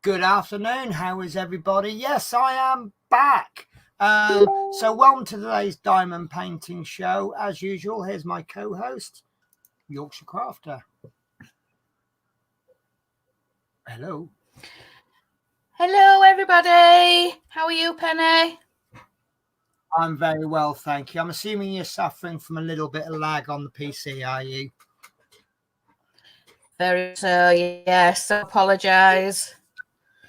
Good afternoon. How is everybody? Yes, I am back. So welcome to today's Diamond Painting Show. As usual, here's my co-host, Yorkshire Crafter. Hello. Hello, everybody. How are you, Penny? I'm very well, thank you. I'm assuming you're suffering from a little bit of lag on the PC, are you? Very so, yes. I apologise.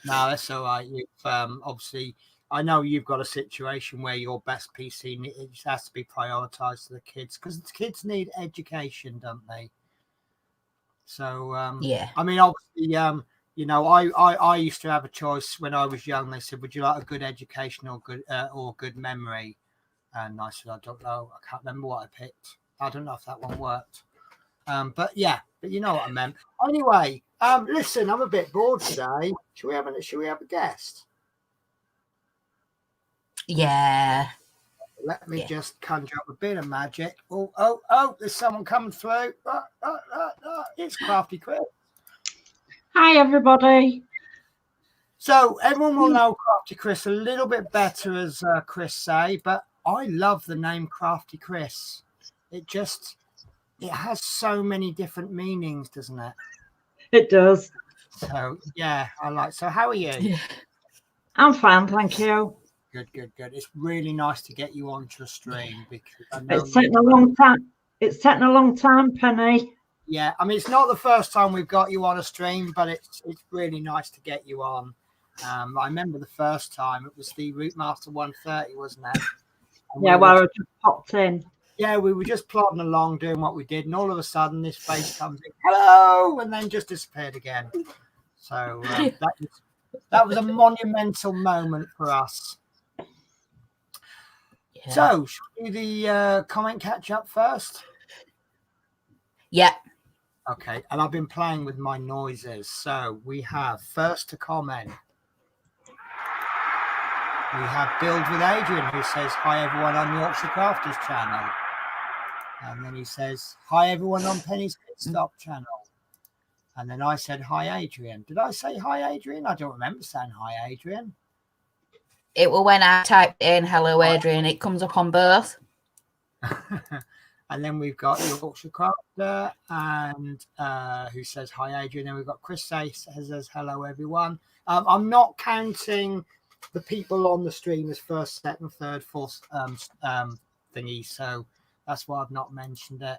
No, that's all right. You've obviously, I know you've got a situation where your best PC it just has to be prioritised to the kids because the kids need education, don't they? So yeah. I mean, obviously, you know, I used to have a choice when I was young. They said, "Would you like a good education or good memory?" And I said, "I don't know. I can't remember what I picked. I don't know if that one worked." But yeah, but you know what I meant. Anyway, listen, I'm a bit bored today. Should we have a guest? Yeah. Let me just conjure up a bit of magic. Oh, there's someone coming through. It's Crafty Chris. Hi, everybody. So everyone will know Crafty Chris a little bit better, as Chris say, but I love the name Crafty Chris. It has so many different meanings, doesn't it? It does. So yeah, I like. So how are you? Yeah. I'm fine, thank you. Good. It's really nice to get you onto a stream because I know It's taken a long time. It's taken a long time, Penny. Yeah, I mean, it's not the first time we've got you on a stream, but it's really nice to get you on. I remember the first time it was the Route Master 130, wasn't it? Yeah, well, I just popped in. Yeah, we were just plodding along doing what we did, and all of a sudden this face comes in, hello, and then just disappeared again. So that was a monumental moment for us. Yeah. So, should we do the comment catch up first? Yeah. Okay, and I've been playing with my noises. So we have first to comment. We have Build with Adrian, who says, "Hi everyone on Yorkshire Crafters channel." And then he says, "Hi everyone on Penny's Pitstop channel." And then I said, "Hi Adrian." Did I say hi Adrian? I don't remember saying hi Adrian. It will when I typed in "Hello Adrian," it comes up on both. And then we've got Yorkshire Crafter, and who says hi Adrian. Then we've got Chris says hello everyone. I'm not counting the people on the stream as first, second, third, fourth thingy, so that's why I've not mentioned it.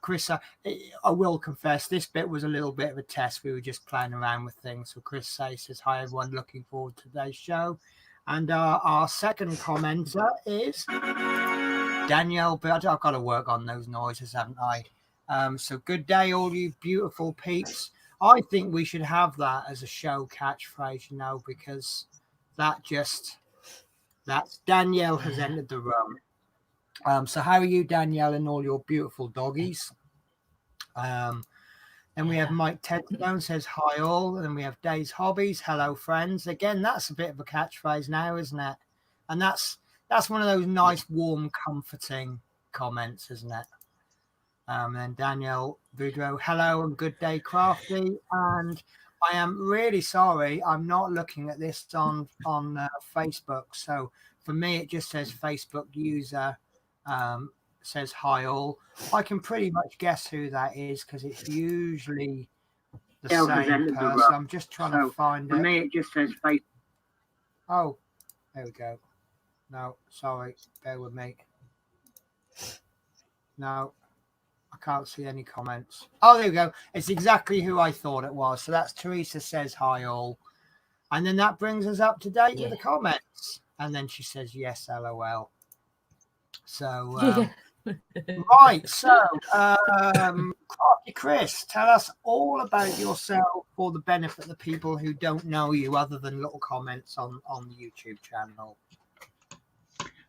Chris, I will confess this bit was a little bit of a test. We were just playing around with things. So Chris says hi everyone, looking forward to today's show. And our second commenter is Danielle, but I've got to work on those noises, haven't I? So good day, all you beautiful peeps. I think we should have that as a show catchphrase, you know, because that's Danielle has entered the room. So how are you, Danielle, and all your beautiful doggies? Then we have Mike Tedstone says hi all, and we have Dave's Hobbies, hello friends. Again, that's a bit of a catchphrase now, isn't it? And that's one of those nice, warm, comforting comments, isn't it? And then Danielle Boudreau, hello and good day, Crafty. And I am really sorry, I'm not looking at this on Facebook. So for me, it just says Facebook user says hi all. I can pretty much guess who that is because it's usually the same person. I'm just trying to find it. For me, it just says Facebook. Oh, there we go. No, sorry, bear with me. No, I can't see any comments. Oh, there we go. It's exactly who I thought it was. So that's Teresa says hi all. And then that brings us up to date with the comments. And then she says, yes, LOL. So, right. So, Crafty Chris, tell us all about yourself for the benefit of the people who don't know you other than little comments on the YouTube channel.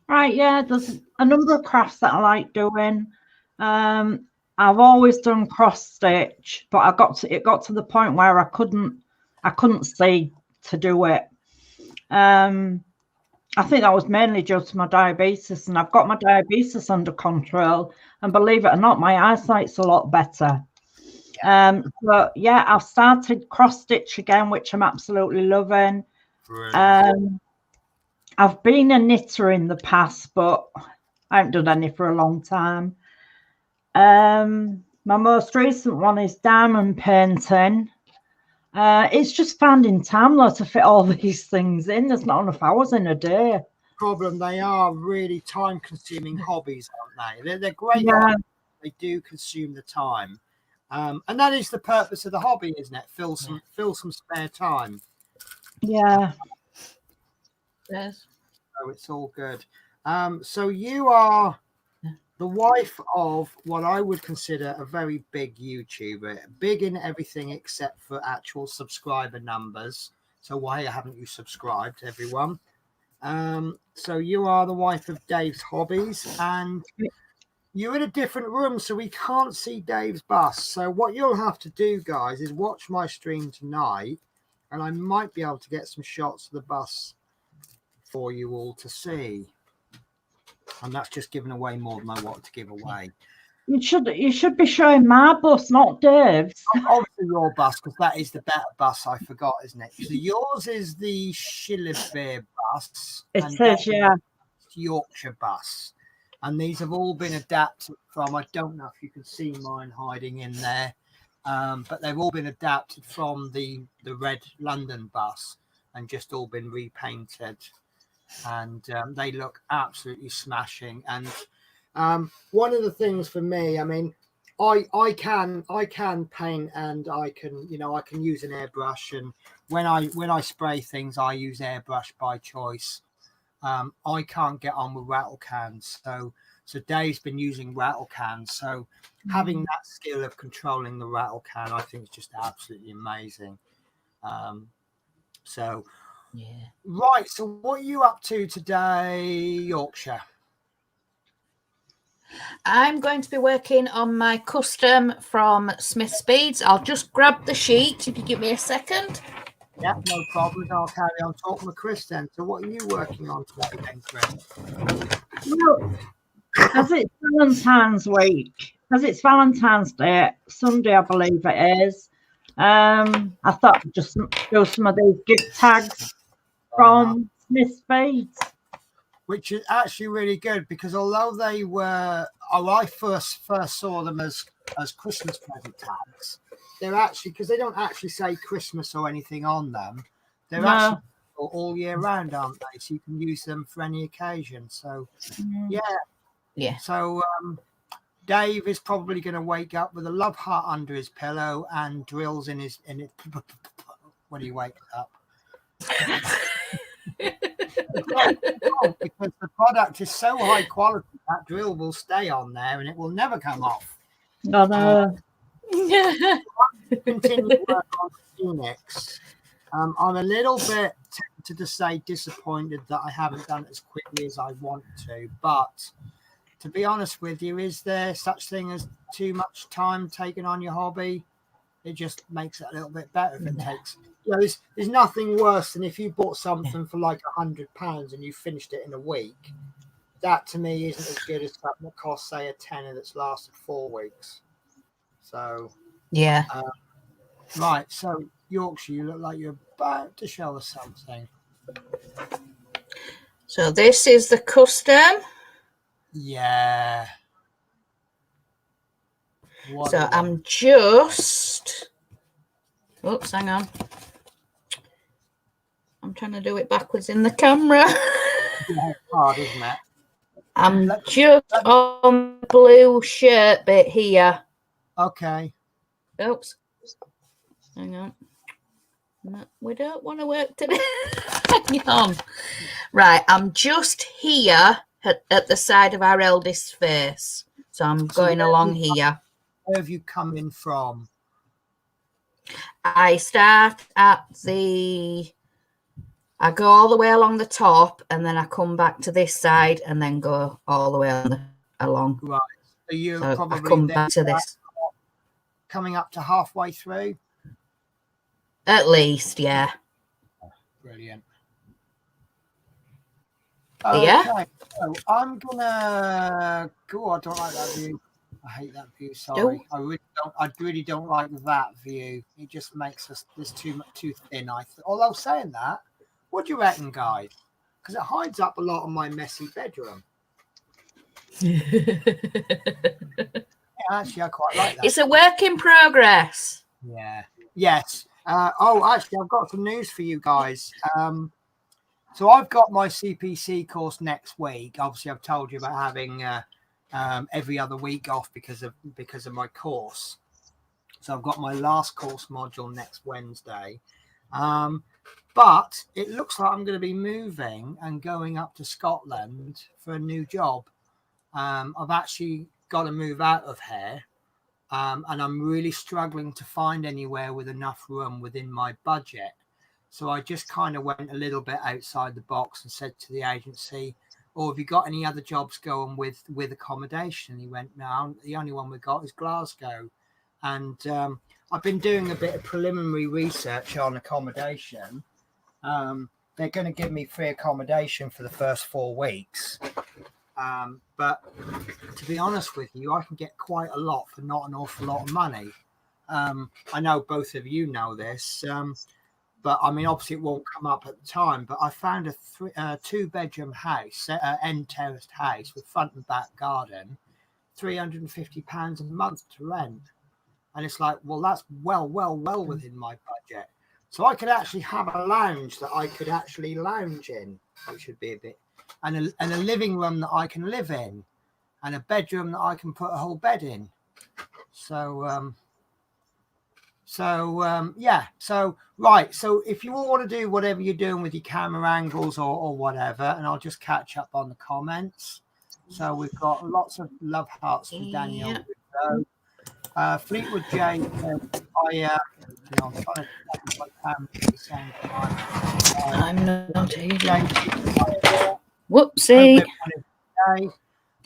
Right, yeah, there's a number of crafts that I like doing. I've always done cross stitch, but it got to the point where I couldn't see to do it. I think that was mainly due to my diabetes, and I've got my diabetes under control. And believe it or not, my eyesight's a lot better. But yeah, I've started cross stitch again, which I'm absolutely loving. I've been a knitter in the past, but I haven't done any for a long time. My most recent one is diamond painting. It's just finding time though to fit all these things in. There's not enough hours in a day. Problem, they are really time-consuming hobbies, aren't they? They're great. Yeah. They do consume the time, and that is the purpose of the hobby, isn't it? Fill some spare time. Yeah. Yes. So it's all good. So you are the wife of what I would consider a very big YouTuber, big in everything except for actual subscriber numbers. So why haven't you subscribed, everyone? So you are the wife of Dave's Hobbies, and you're in a different room, so we can't see Dave's bust. So what you'll have to do, guys, is watch my stream tonight, and I might be able to get some shots of the bus for you all to see. And that's just giving away more than I want to give away. You should be showing my bus, not Dave's. Obviously your bus, because that is the better bus. I forgot, isn't it? So yours is the Shillelagh bus. It says, yeah. Yorkshire bus. And these have all been adapted from, I don't know if you can see mine hiding in there, but they've all been adapted from the red London bus and just all been repainted. And they look absolutely smashing. And one of the things for me, I mean, I can paint, and I can use an airbrush, and when I spray things, I use airbrush by choice. I can't get on with rattle cans, so Dave's been using rattle cans. So having that skill of controlling the rattle can, I think, is just absolutely amazing. So yeah, right. So what are you up to today, Yorkshire? I'm going to be working on my custom from Smith's Beads. I'll just grab the sheet if you give me a second. Yeah, no problem. I'll carry on talking with Chris then. So what are you working on today then, Chris? Well, as it's Valentine's week, as it's Valentine's Day, Sunday, I believe it is, I thought I'd just do some of these gift tags from Smith's Beads. Which is actually really good, because although they were, I first saw them as Christmas present tags, they're actually, because they don't actually say Christmas or anything on them, they're actually all year round, aren't they? So you can use them for any occasion. So yeah. So Dave is probably going to wake up with a love heart under his pillow and drills in it when he wakes up. Because the product is so high quality, that drill will stay on there and it will never come off. Continue to work on Phoenix. I'm a little bit tempted to say disappointed that I haven't done it as quickly as I want to, but to be honest with you, is there such thing as too much time taken on your hobby? It just makes it a little bit better if it takes. There's nothing worse than if you bought something for like £100 and you finished it in a week. That to me isn't as good as something that costs, say, a tenner that's lasted 4 weeks. So yeah. Right. So Yorkshire, you look like you're about to show us something. So this is the custom. Yeah. So I'm just. Oops, hang on. I'm trying to do it backwards in the camera. Yeah, it's hard, isn't it? I'm just on the blue shirt bit here. Okay. Oops. Hang on. No, we don't want to work today. Hang on. Right, I'm just here at the side of our eldest's face. So I'm going along here. Where have you come in from? I start at I go all the way along the top, and then I come back to this side and then go all the way along. Right. So probably I come back to this. Coming up to halfway through? At least, yeah. Brilliant. Yeah. Okay. So I'm gonna go. I don't like that view. I hate that view. Sorry, Oh. I really don't like that view. It just makes us this too thin. Although saying that, what do you reckon, guys? Because it hides up a lot of my messy bedroom. Yeah, actually, I quite like that. It's a work in progress. Yeah. Yes. Actually, I've got some news for you guys. So I've got my CPC course next week. Obviously, I've told you about having every other week off because of my course. So I've got my last course module next Wednesday. But it looks like I'm going to be moving and going up to Scotland for a new job. I've actually got to move out of here. And I'm really struggling to find anywhere with enough room within my budget. So I just kind of went a little bit outside the box and said to the agency, "Oh, have you got any other jobs going with accommodation?" And he went, "No, the only one we got is Glasgow." And I've been doing a bit of preliminary research on accommodation. They're going to give me free accommodation for the first 4 weeks. But to be honest with you, I can get quite a lot for not an awful lot of money. I know both of you know this, but I mean, obviously it won't come up at the time. But I found a 2-bedroom house, end terraced house with front and back garden, £350 a month to rent. And it's like, well, that's well within my budget. So I could actually have a lounge that I could actually lounge in, which would be a bit, and a living room that I can live in, and a bedroom that I can put a whole bed in. So right. So if you all want to do whatever you're doing with your camera angles or whatever, and I'll just catch up on the comments. So we've got lots of love hearts from Daniel. Yeah. Fleetwood J. I'm trying to check my camera at the same time. I'm not here. James, Whoopsie.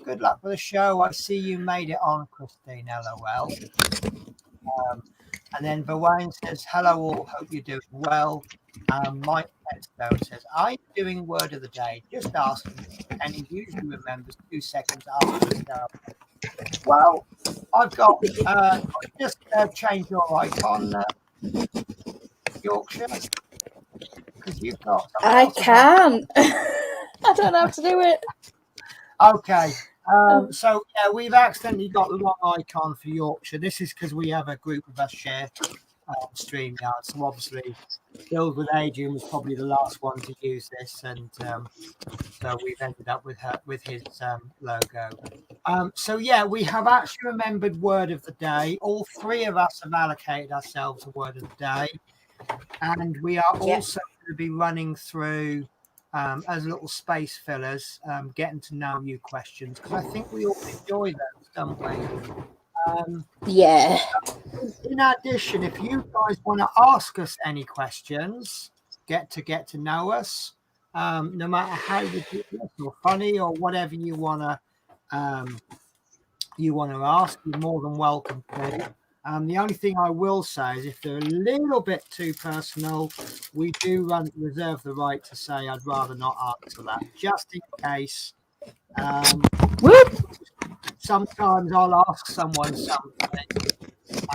Good luck with the show. I see you made it on, Christine. LOL. And then Verwain says, "Hello all, hope you're doing well." Mike Petstone says, "I'm doing word of the day. Just asking, and he usually remembers 2 seconds after the start." Well, I've got just change your icon, Yorkshire, because you've got. I can't. I don't know how to do it. Okay. So yeah, we've accidentally got the wrong icon for Yorkshire. This is because we have a group of us share StreamYard. So obviously, Build with Adrian was probably the last one to use this, and so we've ended up with his logo. So yeah, we have actually remembered word of the day. All 3 of us have allocated ourselves a word of the day, and we are also going to be running through. As little space fillers, getting to know you questions, because I think we all enjoy those, don't we? Yeah. In addition, if you guys want to ask us any questions, get to know us, no matter how ridiculous or funny or whatever you want to ask, you're more than welcome to. The only thing I will say is if they're a little bit too personal, we do reserve the right to say I'd rather not answer that, just in case. Sometimes I'll ask someone something,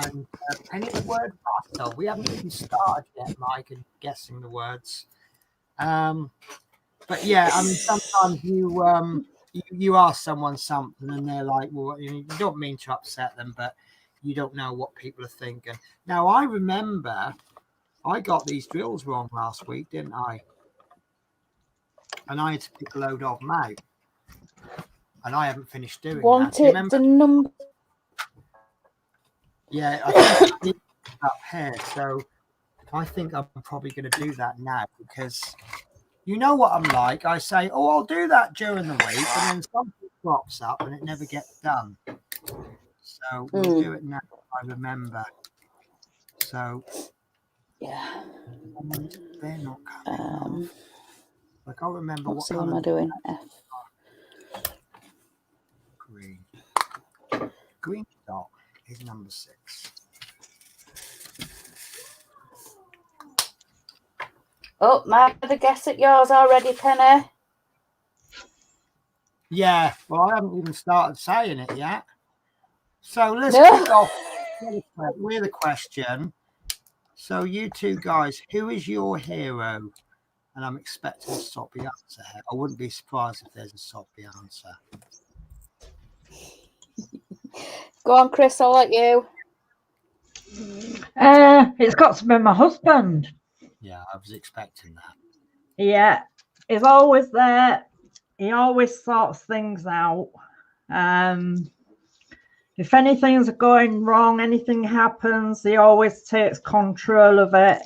and any word battle. We haven't even started yet, Mike, and guessing the words. But yeah, I mean, sometimes you ask someone something, and they're like, "Well, you don't mean to upset them, but." You don't know what people are thinking. Now, I remember I got these drills wrong last week, didn't I? And I had to pick a load of them out. And I haven't finished doing that. Do you remember? The number? Yeah, I think it's up here. So I think I'm probably going to do that now, because you know what I'm like. I say, "Oh, I'll do that during the week," and then something crops up and it never gets done. So we'll do it now. I remember. So yeah, they're not coming. I can't remember what am I doing. Green dot is number 6. Oh, my other guess at yours already, Penny. Yeah, well, I haven't even started saying it yet. So let's kick off with a question. So you two guys, who is your hero? And I'm expecting a soppy answer here. I wouldn't be surprised if there's a soppy answer. Go on, Chris, I'll let you. It's got to be my husband. Yeah, I was expecting that. Yeah, he's always there. He always sorts things out. If anything's going wrong, anything happens, he always takes control of it,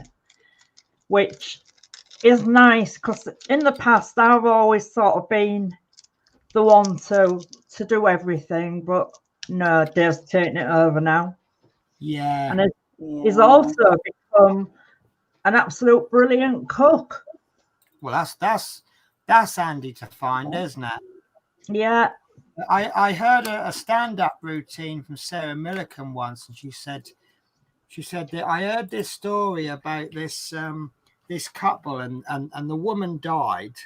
which is nice because in the past I've always sort of been the one to do everything, but no, Dave's taking it over now. Yeah. And he's also become an absolute brilliant cook. Well, that's handy to find, isn't it? Yeah. I heard a stand-up routine from Sarah Millican once, and she said that I heard this story about this this couple, and the woman died,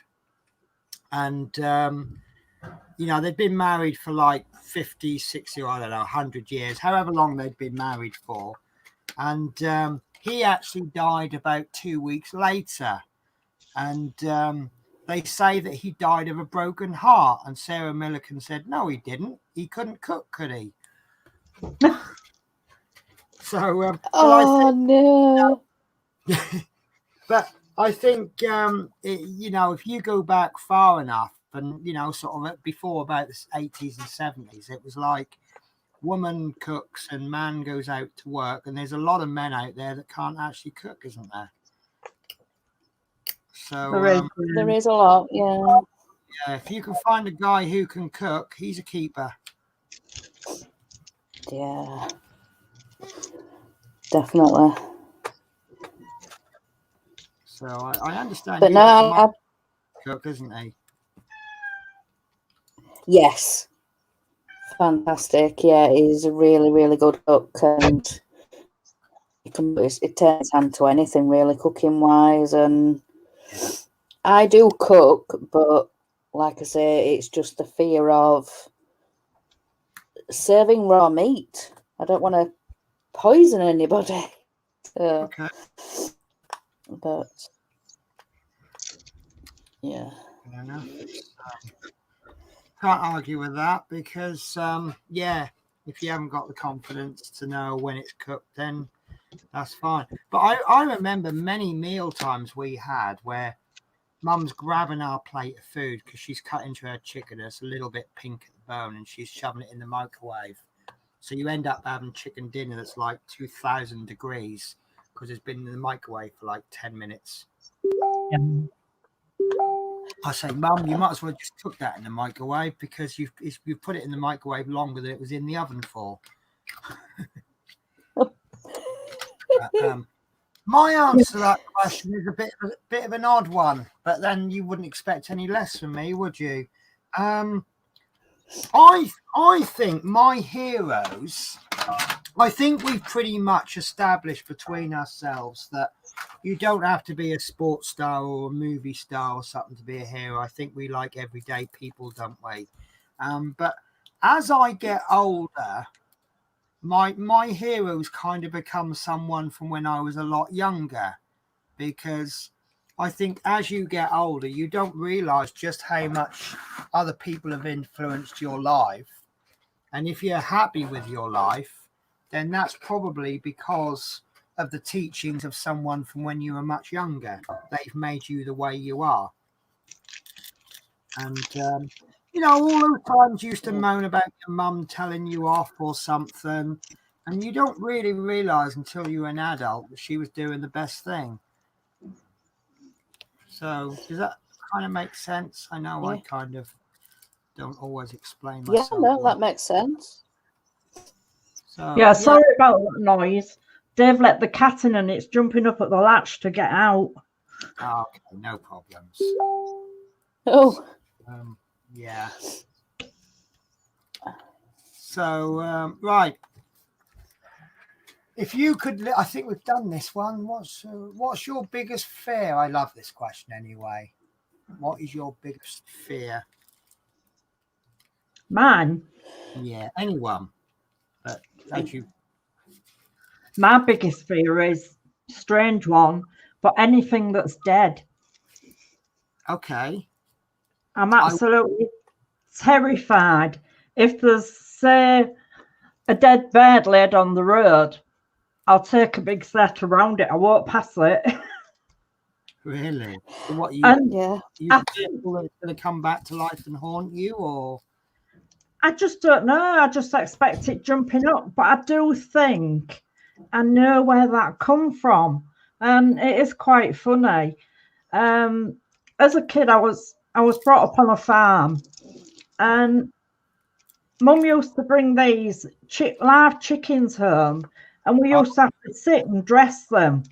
and you know, they'd been married for like 50, 60, or I don't know, 100 years, however long they'd been married for, and he actually died about 2 weeks later, and they say that he died of a broken heart. And Sarah Millican said, no, he didn't. He couldn't cook, could he? So, no. But I think, you know, if you go back far enough and, you know, sort of before about the 80s and 70s, it was like woman cooks and man goes out to work. And there's a lot of men out there that can't actually cook, isn't there? So there is a lot, yeah. Yeah, if you can find a guy who can cook, he's a keeper. Yeah, definitely. So I understand. But no, cook, isn't he? Yes, fantastic. Yeah, he's a really, really good cook, and it turns his hand to anything really, cooking wise. And I do cook, but like I say, it's just the fear of serving raw meat. I don't want to poison anybody. Okay. But yeah. Can't argue with that because, yeah, if you haven't got the confidence to know when it's cooked, then that's fine. But I remember many meal times we had where Mum's grabbing our plate of food because she's cut into her chicken. It's a little bit pink at the bone and she's shoving it in the microwave. So you end up having chicken dinner that's like 2,000 degrees because it's been in the microwave for like 10 minutes. Yeah. I say, Mum, you might as well just cook that in the microwave because you've put it in the microwave longer than it was in the oven for. My answer to that question is a bit of an odd one, but then you wouldn't expect any less from me, would you? I think my heroes, I think we've pretty much established between ourselves that you don't have to be a sports star or a movie star or something to be a hero. I think we like everyday people, don't we? But as I get older, my heroes kind of become someone from when I was a lot younger, because I think as you get older, you don't realize just how much other people have influenced your life. And if you're happy with your life, then that's probably because of the teachings of someone from when you were much younger. They've made you the way you are. And, you know, all those times you used to moan about your mum telling you off or something, and you don't really realize until you're an adult that she was doing the best thing. So does that kind of make sense? I know I kind of don't always explain myself. Yeah, no, that makes sense. So, yeah, sorry about that noise. Dave let the cat in and it's jumping up at the latch to get out. Oh, okay, no problems. Oh. Yeah. So, right. If you could, I think we've done this one. What's your biggest fear? I love this question anyway. What is your biggest fear? Man. Yeah, anyone. But as you, My biggest fear is, strange one, but anything that's dead. okay, I'm absolutely terrified. If there's, say, a dead bird laid on the road, I'll take a big set around it. I won't pass it. really, so what And Yeah. you I fearful that it's going to come back to life and haunt you, or I just don't know. I just expect it jumping up. But I do think I know where that come from. And it is quite funny. As a kid, I was brought up on a farm, and Mum used to bring these live chickens home, and we used to have to sit and dress them.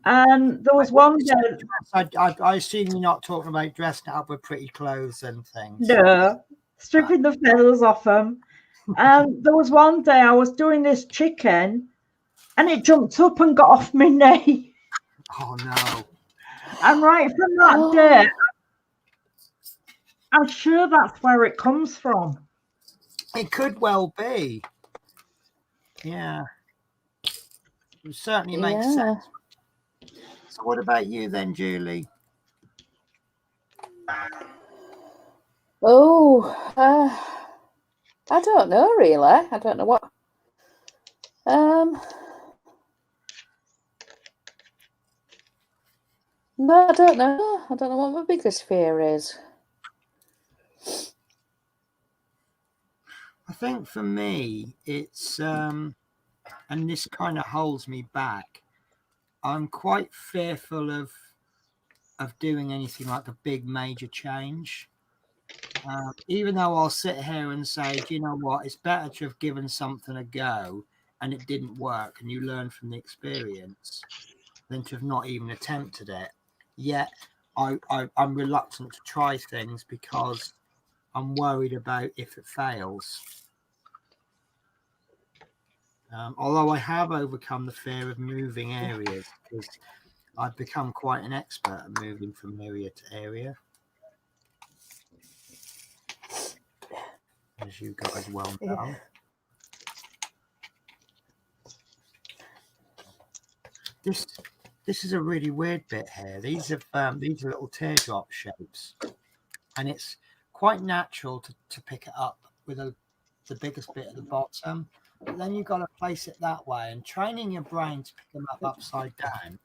And there was one day, I assume you're not talking about dressing up with pretty clothes and things. no, stripping the feathers off them. And there was one day I was doing this chicken, and it jumped up and got off my knee. Oh no! And right from that day, I'm sure that's where it comes from. It could well be. Yeah, it certainly makes sense. So, what about you then, Julie? Oh, I don't know really. I don't know what. No, I don't know. I don't know what my biggest fear is. I think for me, it's and this kind of holds me back. I'm quite fearful of doing anything like a big major change. Even though I'll sit here and say, do you know what? It's better to have given something a go and it didn't work, and you learn from the experience, than to have not even attempted it. Yet I'm reluctant to try things because I'm worried about if it fails. Although I have overcome the fear of moving areas, because I've become quite an expert at moving from area to area, as you guys well know. This is a really weird bit here. These are little teardrop shapes, and it's quite natural to pick it up with the biggest bit at the bottom. But then you've got to place it that way, and training your brain to pick them up upside down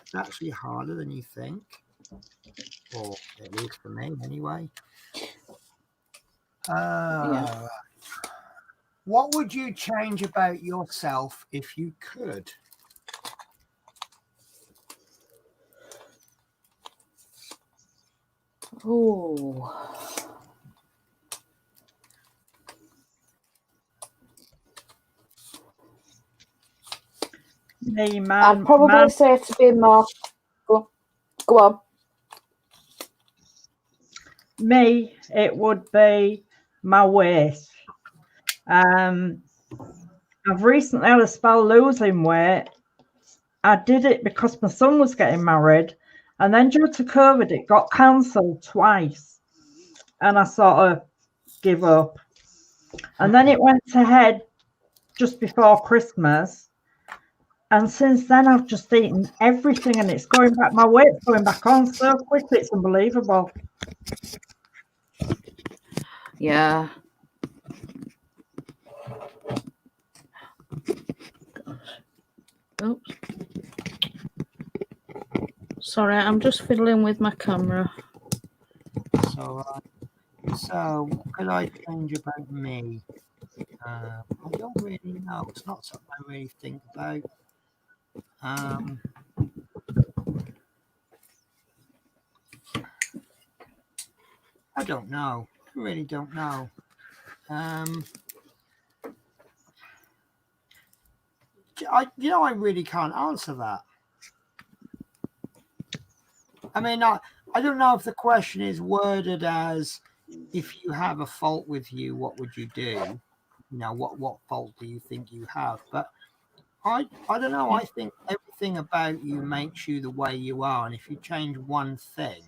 is actually harder than you think, or at least for me anyway. What would you change about yourself if you could? Oh. Me, I'd probably say to be more. Go on. Me, it would be my waist. I've recently had a spell losing weight. I did it because my son was getting married, and then due to COVID, it got cancelled twice, and I sort of give up. And then it went ahead just before Christmas, and since then I've just eaten everything, and it's going back. My weight's going back on so quickly; it's unbelievable. Yeah. Oops. Sorry, I'm just fiddling with my camera. So what could I change about me? I don't really know. It's not something I really think about. I don't know. I really don't know. I really can't answer that. I mean, I don't know if the question is worded as, if you have a fault with you, what would you do? You know, what fault do you think you have? But I don't know. I think everything about you makes you the way you are, and if you change one thing,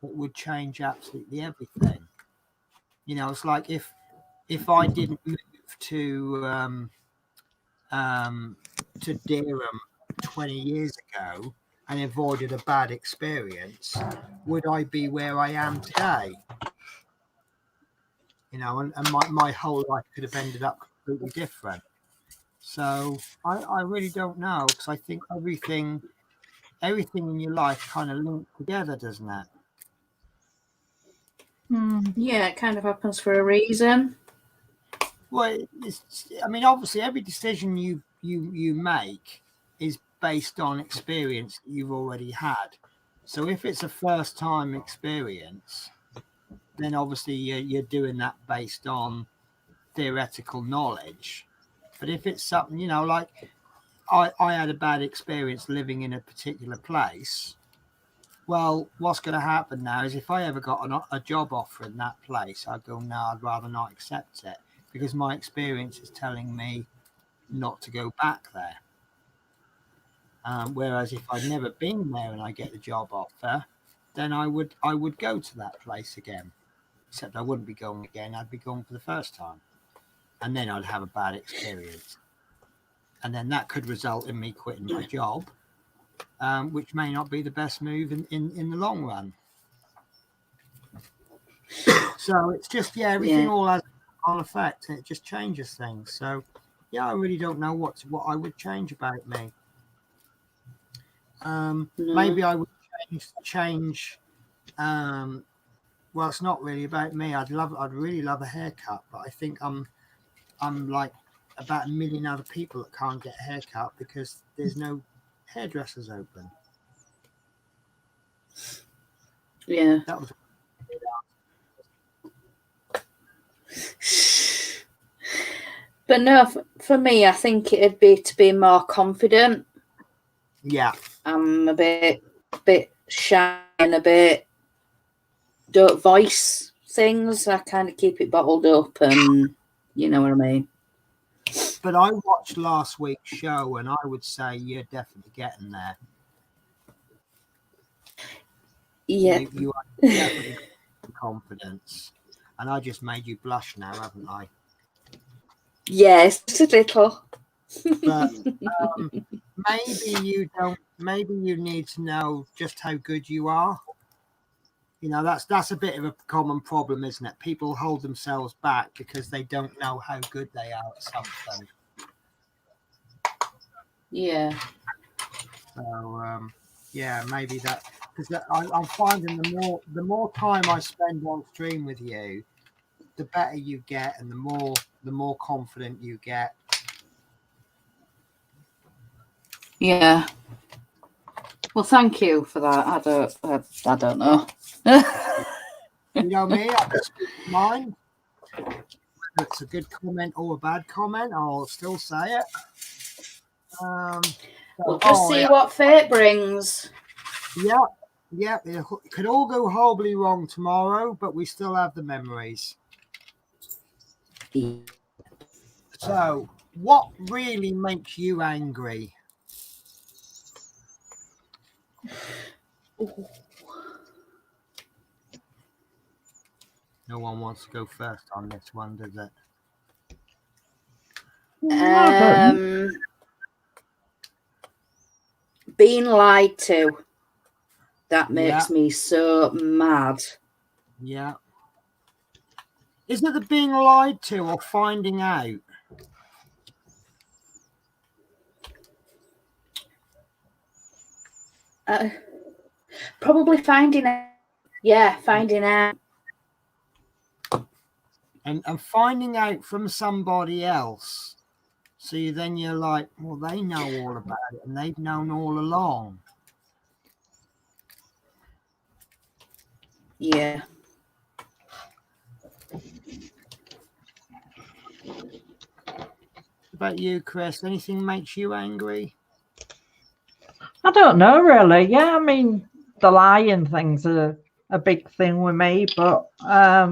it would change absolutely everything. You know, it's like if I didn't move Durham 20 years ago and avoided a bad experience, would I be where I am today? You know, and my whole life could have ended up completely different. So I really don't know, because I think everything in your life kind of linked together, doesn't it? Yeah, it kind of happens for a reason. Well, I mean, obviously, every decision you make is based on experience that you've already had. So if it's a first time experience, then obviously you're doing that based on theoretical knowledge. But if it's something, you know, like I had a bad experience living in a particular place. Well, what's going to happen now is if I ever got a job offer in that place, I'd go, no, I'd rather not accept it, because my experience is telling me not to go back there. Whereas if I'd never been there and I get the job offer, then I would go to that place again. Except I wouldn't be going again. I'd be going for the first time, and then I'd have a bad experience, and then that could result in me quitting my job, which may not be the best move in the long run. So it's just, everything all has an effect, and it just changes things. So I really don't know what I would change about me. Maybe I would change. Well, it's not really about me. I'd really love a haircut, but I think I'm like about a million other people that can't get a haircut because there's no hairdressers open. Yeah. That was. But no, for me, I think it'd be to be more confident. Yeah. I'm a bit shy and a bit don't voice things. I kind of keep it bottled up, and you know what I mean. But I watched last week's show, and I would say you're definitely getting there. Yeah, you are definitely confidence, and I just made you blush now, haven't I? Yes, just a little. But maybe you don't. Maybe you need to know just how good you are. You know, that's a bit of a common problem, isn't it? People hold themselves back because they don't know how good they are at something. Yeah. So maybe that, because I'm finding the more time I spend on stream with you, the better you get, and the more confident you get. Yeah. Well, thank you for that. I don't know. You know me, I can speak mine. Whether it's a good comment or a bad comment, I'll still say it. We'll just see what fate brings. Yeah, it could all go horribly wrong tomorrow, but we still have the memories. So, what really makes you angry? No one wants to go first on this one, does it? Being lied to. That makes me so mad. Yeah. Is it the being lied to or finding out? Probably finding out. Yeah, finding out. And finding out from somebody else. So you're like, well, they know all about it, and they've known all along. Yeah. What about you, Chris? Anything makes you angry? I don't know, really. Yeah, I mean, the lying thing's a big thing with me, but I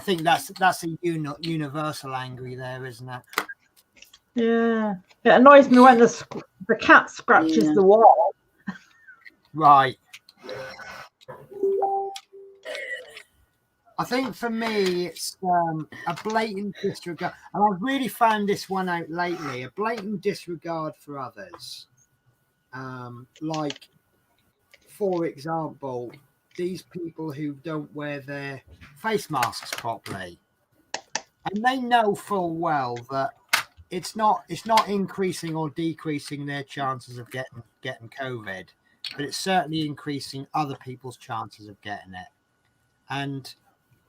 think that's a universal angry there, isn't it? Yeah, it annoys me when the cat scratches the wall. Right. I think for me, it's a blatant disregard. And I've really found this one out lately, a blatant disregard for others. Like, for example, these people who don't wear their face masks properly. And they know full well that it's not increasing or decreasing their chances of getting COVID, but it's certainly increasing other people's chances of getting it. And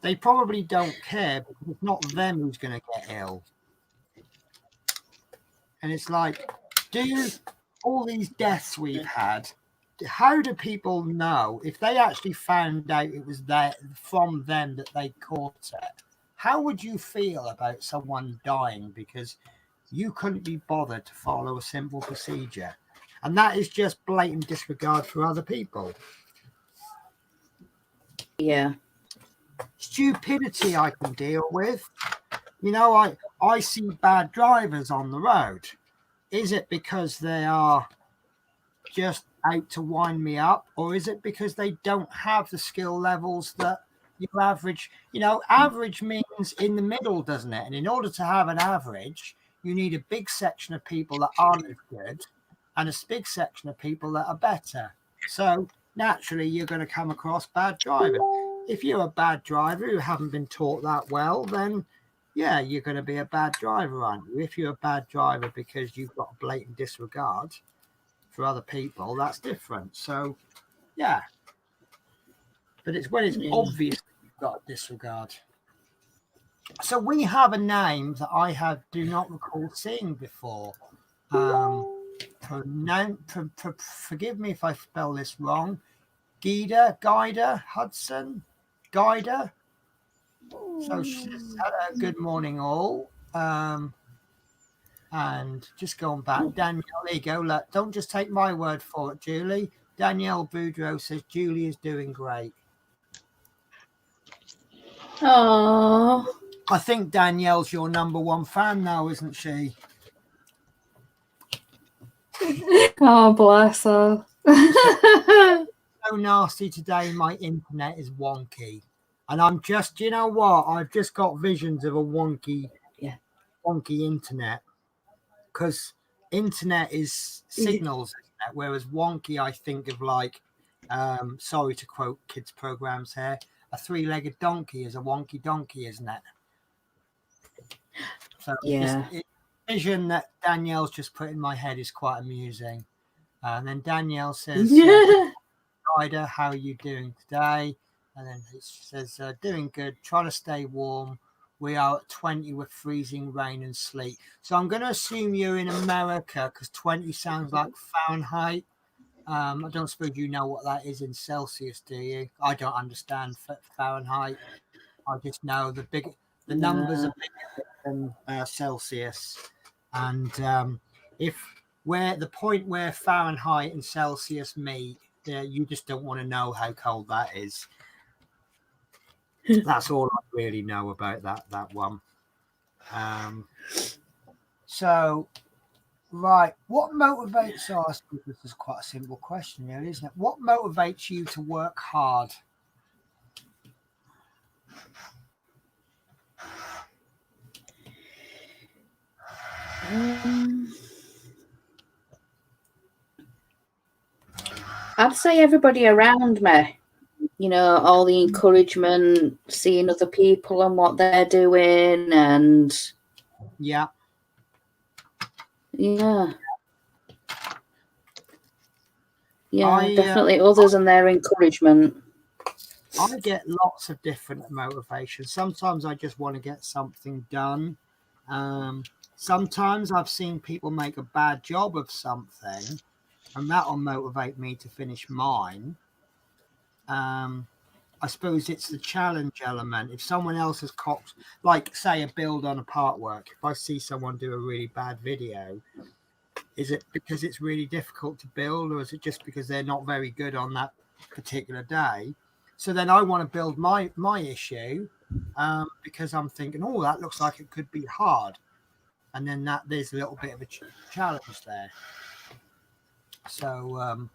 they probably don't care because it's not them who's going to get ill. And it's like, do all these deaths we've had, how do people know if they actually found out it was from them that they caught it? How would you feel about someone dying because you couldn't be bothered to follow a simple procedure? And that is just blatant disregard for other people. Yeah. Stupidity I can deal with. You know, I see bad drivers on the road. Is it because they are just out to wind me up, or is it because they don't have the skill levels that your average, average means in the middle, doesn't it? And in order to have an average, you need a big section of people that aren't as good and a big section of people that are better. So naturally, you're going to come across bad drivers. If you're a bad driver who haven't been taught that well, then yeah, you're going to be a bad driver, aren't you? If you're a bad driver because you've got a blatant disregard for other people, that's different. So yeah, but it's when it's obvious you've got a disregard. So we have a name that I do not recall seeing before. Forgive me if I spell this wrong. Guida, Hudson, Guida. So she says, hello, good morning all. And just going back, Danielle, there you go. Look, don't just take my word for it, Julie. Danielle Boudreau says Julie is doing great. Oh, I think Danielle's your number one fan now, isn't she? Oh, bless her. So nasty today, my internet is wonky. And I'm just, you know what? I've just got visions of a wonky internet. Because internet is signals, isn't it? Whereas wonky, I think of like, sorry to quote kids' programs here, a three-legged donkey is a wonky donkey, isn't it? So yeah. the vision that Danielle's just put in my head is quite amusing. And then Danielle says, Ryder, how are you doing today? And then it says, doing good, trying to stay warm. We are at 20 with freezing rain and sleet. So I'm going to assume you're in America because 20 sounds like Fahrenheit. I don't suppose you know what that is in Celsius, do you? I don't understand Fahrenheit. I just know the numbers are bigger than Celsius. And the point where Fahrenheit and Celsius meet, you just don't want to know how cold that is. That's all I really know about that one. So, right, what motivates us? This is quite a simple question, really, isn't it? What motivates you to work hard? I'd say everybody around me, all the encouragement, seeing other people and what they're doing, and yeah, definitely others and their encouragement. I get lots of different motivations. Sometimes I just want to get something done. Sometimes I've seen people make a bad job of something, and that will motivate me to finish mine. I suppose it's the challenge element. If someone else has cocked, like say a build on a artwork, if I see someone do a really bad video, is it because it's really difficult to build, or is it just because they're not very good on that particular day? So then I want to build my issue because I'm thinking, oh, that looks like it could be hard. And then there's a little bit of a challenge there. So,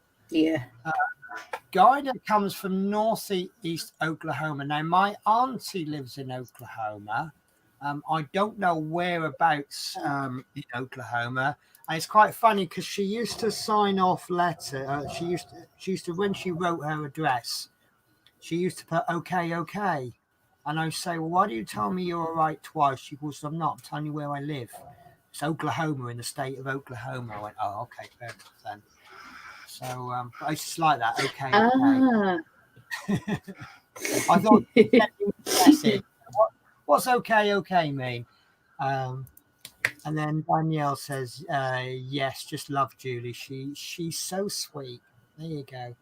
guy that comes from northeast Oklahoma. Now, my auntie lives in Oklahoma. I don't know whereabouts in Oklahoma. And it's quite funny because she used to sign off letter. She used to when she wrote her address, she used to put okay, okay. And I say, well, why do you tell me you're all right twice? She goes, I'm not. I'm telling you where I live. It's Oklahoma, in the state of Oklahoma. I went, oh, okay, fair enough then. So I just like that. Okay, okay. I thought message. What's okay, okay mean? And then Danielle says, yes, just love Julie. She's so sweet. There you go.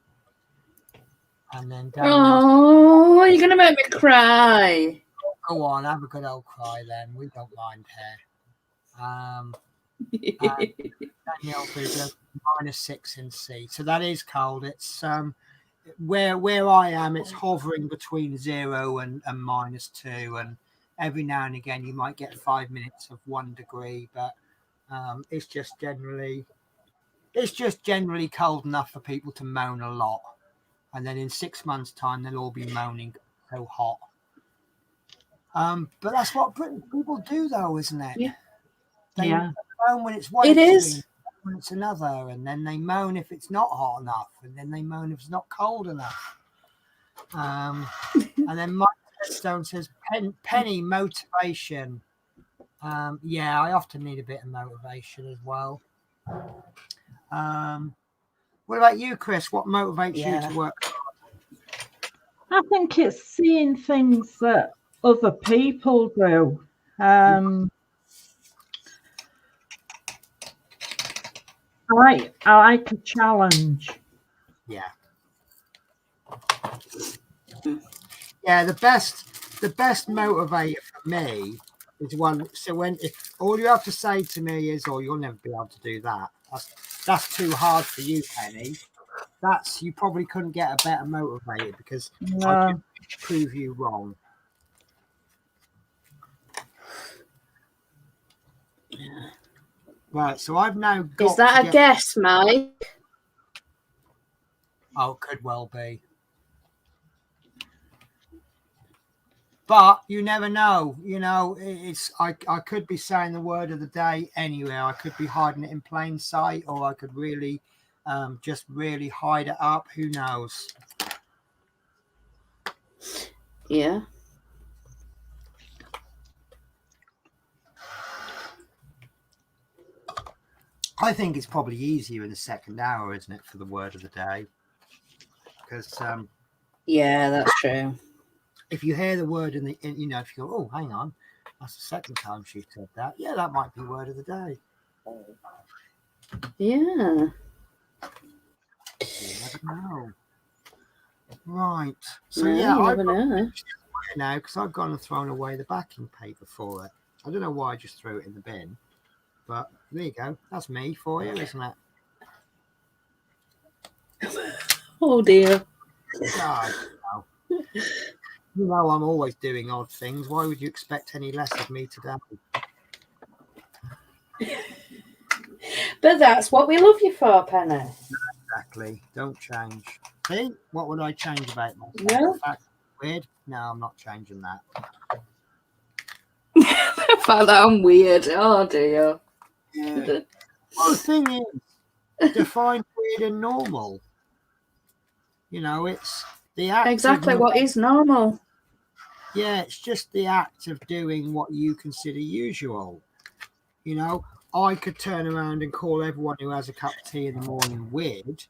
And then Danielle, Oh, you're gonna make me cry. go on, have a good old cry then. We don't mind her. Danielle says -6 in C. So that is cold. It's where I am, it's hovering between 0 and -2, and every now and again you might get 5 minutes of 1 degree, but it's just generally cold enough for people to moan a lot, and then in 6 months' time they'll all be moaning so hot. But that's what British people do, though, isn't it? Yeah. They Yeah. moan when it's one It extreme, is. when it's another, and then they moan if it's not hot enough, and then they moan if it's not cold enough. And then Mike Stone says, Penny, motivation. Yeah, I often need a bit of motivation as well. What about you, Chris? What motivates you to work? I think it's seeing things that other people do. I like a challenge. Yeah. Yeah, the best motivator for me is one. So if all you have to say to me is, "Oh, you'll never be able to do that," that's too hard for you, Penny. You probably couldn't get a better motivator, because I could prove you wrong. Right, so I've now got. Is that a guess, Mike? Oh, could well be. But you never know. It's I could be saying the word of the day anywhere. I could be hiding it in plain sight, or I could really just really hide it up. Who knows? Yeah. I think it's probably easier in the second hour, isn't it, for the word of the day? Because Yeah, that's true. if you hear the word if you go, oh, hang on, that's the second time she said that. Yeah, that might be word of the day. Yeah. You never know. Right. So No, yeah, you I've never know. now because I've gone and thrown away the backing paper for it. I don't know why I just threw it in the bin, but there you go. That's me for you, isn't it? Oh dear. God, no. I'm always doing odd things. Why would you expect any less of me today? But that's what we love you for, Penny. Exactly. Don't change. See, what would I change about myself? No. The fact weird? No, I'm not changing that. I found that I'm weird. Oh dear. Yeah. Well, the thing is, define weird and normal. It's the act. Exactly what is normal. Yeah, it's just the act of doing what you consider usual. I could turn around and call everyone who has a cup of tea in the morning weird,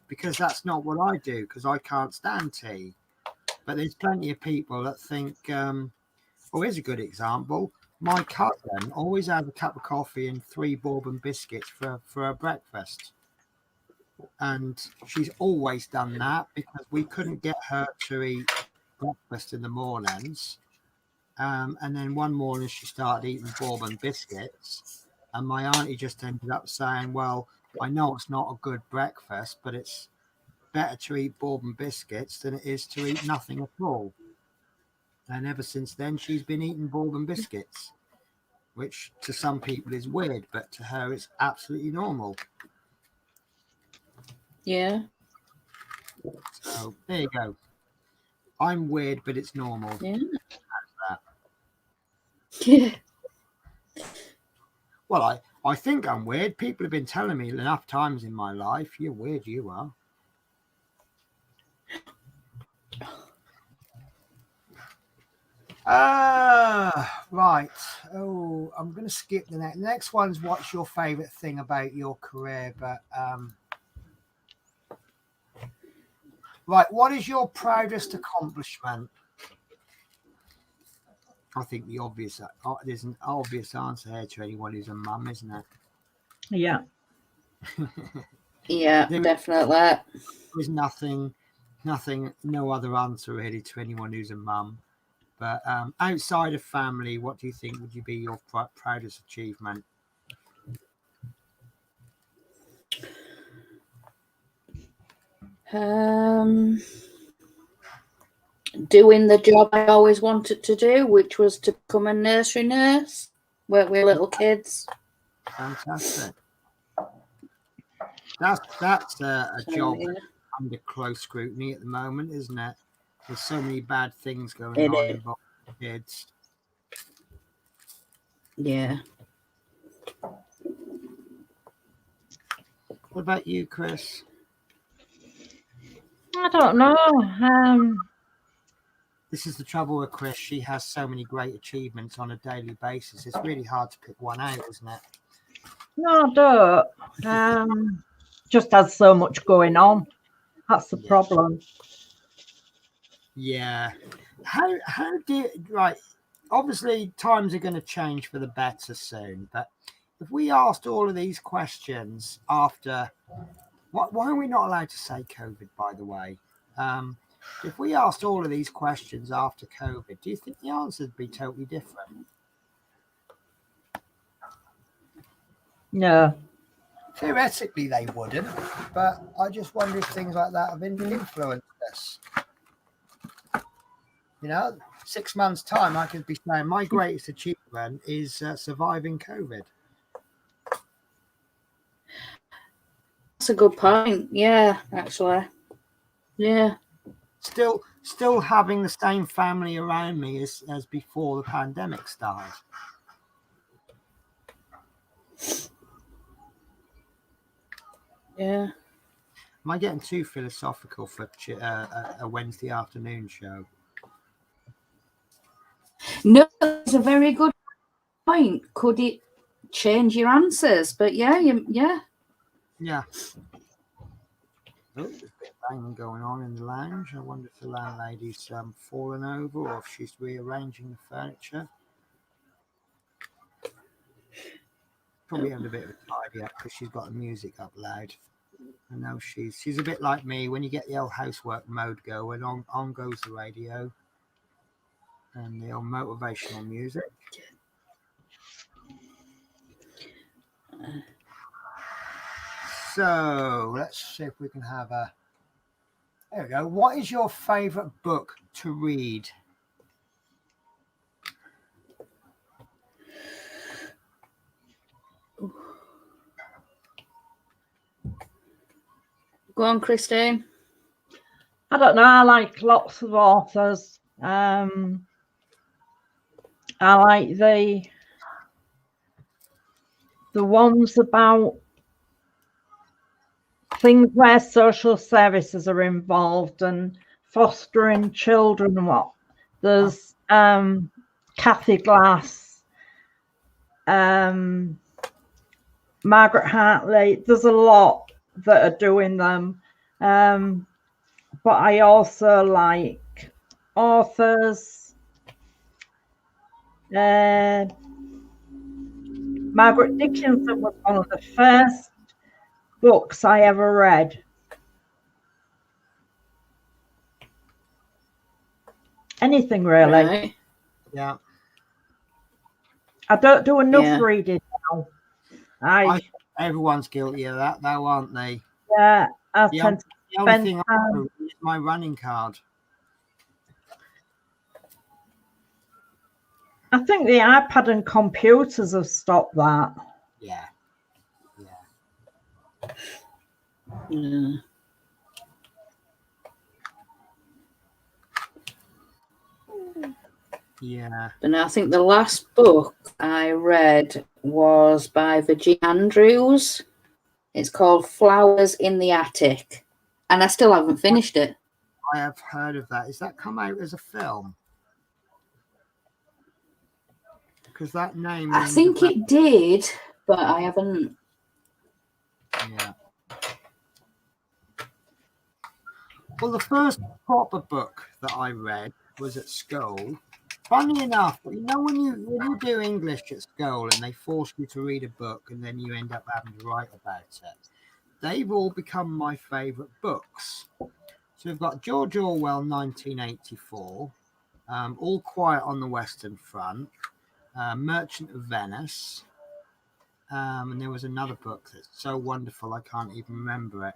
because that's not what I do, because I can't stand tea. But there's plenty of people that think, here's a good example. My cousin always has a cup of coffee and 3 bourbon biscuits for her breakfast. And she's always done that because we couldn't get her to eat breakfast in the mornings. And then one morning she started eating bourbon biscuits. And my auntie just ended up saying, well, I know it's not a good breakfast, but it's better to eat bourbon biscuits than it is to eat nothing at all. And ever since then, she's been eating bourbon biscuits, which to some people is weird, but to her, it's absolutely normal. Yeah. So there you go. I'm weird, but it's normal. Yeah. That. Yeah. Well, I think I'm weird. People have been telling me enough times in my life, you're weird, you are. Right. Oh, I'm going to skip the next. The next one's what's your favourite thing about your career? But right, what is your proudest accomplishment? I think there's an obvious answer here to anyone who's a mum, isn't there? Yeah. Yeah, definitely. There's nothing, no other answer really to anyone who's a mum. But outside of family, what do you think would be your proudest achievement? Doing the job I always wanted to do, which was to become a nursery nurse, work with little kids. Fantastic. That's a job under close scrutiny at the moment, isn't it? There's so many bad things going on involving kids. Yeah. What about you, Chris? I don't know. This is the trouble with Chris. She has so many great achievements on a daily basis. It's really hard to pick one out, isn't it? No, I don't. Just has so much going on. That's the problem. Yeah. How do you, right? Obviously, times are going to change for the better soon. But if we asked all of these questions after, why are we not allowed to say COVID? By the way, if we asked all of these questions after COVID, do you think the answer would be totally different? No. Theoretically, they wouldn't, but I just wonder if things like that have influenced us. You know, 6 months' time, I could be saying my greatest achievement is surviving COVID. That's a good point. Yeah, actually. Yeah. Still having the same family around me as before the pandemic started. Yeah. Am I getting too philosophical for a Wednesday afternoon show? No, it's a very good point. Could it change your answers? But yeah. Yeah. Oh, there's a bit of banging going on in the lounge. I wonder if the landlady's fallen over or if she's rearranging the furniture. Probably having a bit of a tidy up because she's got the music up loud. I know she's a bit like me. When you get the old housework mode going, on goes the radio and the old motivational music. So let's see if we can have a. There we go. What is your favourite book to read? Go on, Christine. I don't know. I like lots of authors. I like the ones about things where social services are involved and fostering children and what. There's Kathy Glass, Margaret Hartley. There's a lot that are doing them. But I also like authors. Margaret Dickinson was one of the first books I ever read. Anything really. Right. Yeah. I don't do enough reading now. Everyone's guilty of that, though, aren't they? Yeah, I tend to the only thing I read is my running card. I think the iPad and computers have stopped that. Yeah. Yeah. Yeah. But I think the last book I read was by Virginia Andrews. It's called Flowers in the Attic. And I still haven't finished it. I have heard of that. Is that come out as a film? Because that name. I think it did, but I haven't. Yeah. Well, the first proper book that I read was at school. Funny enough, you know when you do English at school and they force you to read a book and then you end up having to write about it, they've all become my favourite books. So we've got George Orwell, 1984, All Quiet on the Western Front, Merchant of Venice, and there was another book that's so wonderful I can't even remember it.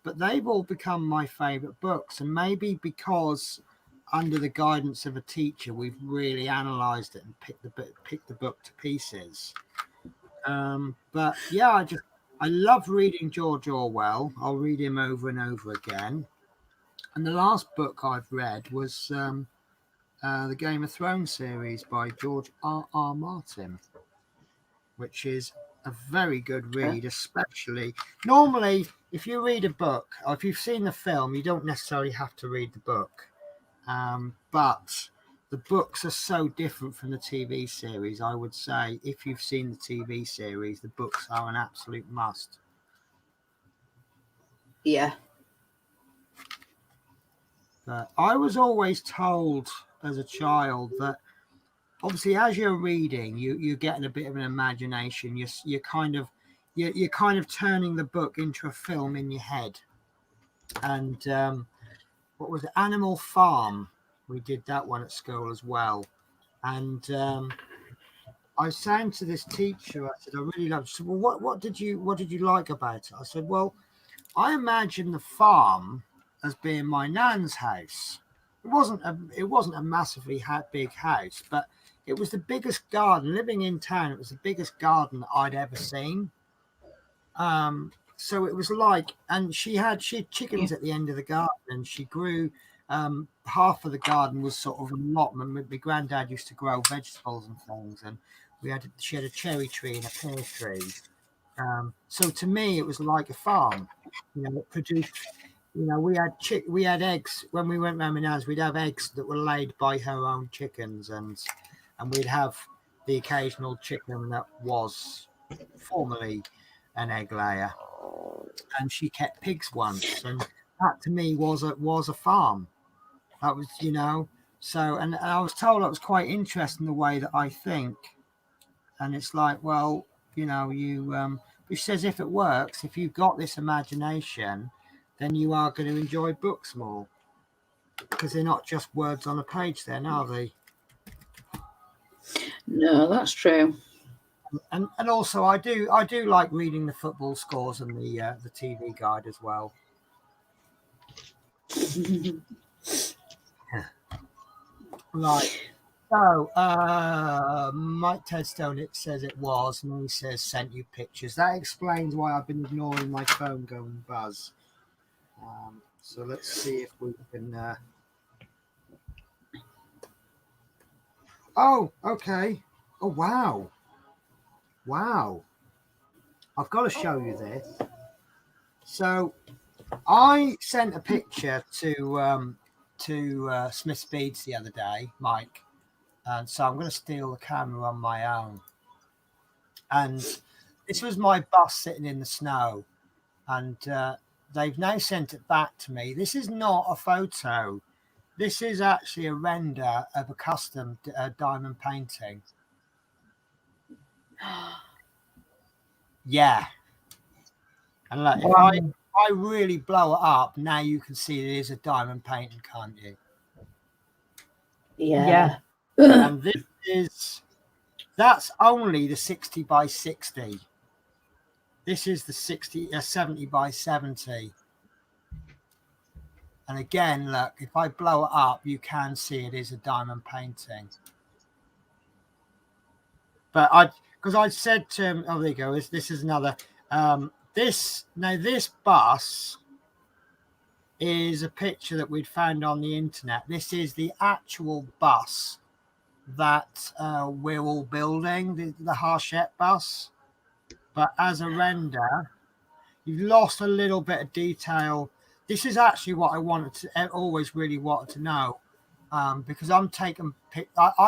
But they've all become my favourite books, and maybe because under the guidance of a teacher we've really analysed it and picked the book to pieces. But yeah, I love reading George Orwell. I'll read him over and over again. And the last book I've read was the Game of Thrones series by George R.R. Martin, which is a very good read, especially normally if you read a book or if you've seen the film, you don't necessarily have to read the book. But the books are so different from the TV series. I would say if you've seen the TV series, the books are an absolute must. Yeah. But I was always told as a child that obviously as you're reading, you're getting a bit of an imagination. You're kind of turning the book into a film in your head. And what was it? Animal Farm. We did that one at school as well. And I was saying to this teacher, I said, I really loved it. She said, well, what did you like about it? I said, well, I imagine the farm as being my nan's house. It wasn't a massively big house, but it was the biggest garden. Living in town, it was the biggest garden that I'd ever seen. So it was like, and she had chickens at the end of the garden, and she grew. Half of the garden was sort of an allotment. My granddad used to grow vegetables and things, and she had a cherry tree and a pear tree. So to me, it was like a farm. It produced. We had eggs when we went round my nan's. We'd have eggs that were laid by her own chickens, and we'd have the occasional chicken that was formerly an egg layer. And she kept pigs once, and that to me was a farm. That was, So, and I was told it was quite interesting the way that I think, and it's like, well, which says if it works, if you've got this imagination, then you are going to enjoy books more because they're not just words on a page then, are they? No, that's true. And also I do like reading the football scores and the TV guide as well. Right. So Mike Tedstone, it says it was, and he says sent you pictures. That explains why I've been ignoring my phone going buzz. So let's see if we can. Oh, okay. Oh, wow. I've got to show you this. So I sent a picture to Smith Speeds the other day, Mike, and so I'm going to steal the camera on my own. And this was my bus sitting in the snow, and they've now sent it back to me. This is not a photo. This is actually a render of a custom diamond painting. Yeah. And look, if I really blow it up, now you can see it is a diamond painting, can't you? Yeah. And that's only the 60 by 60. This is the 70 by 70. And again, look, if I blow it up, you can see it is a diamond painting. But because I said to him, oh, there you go. This is another. This bus is a picture that we'd found on the internet. This is the actual bus that we're all building, the Hachette bus. But as a render, you've lost a little bit of detail. This is actually what I always really wanted to know, because I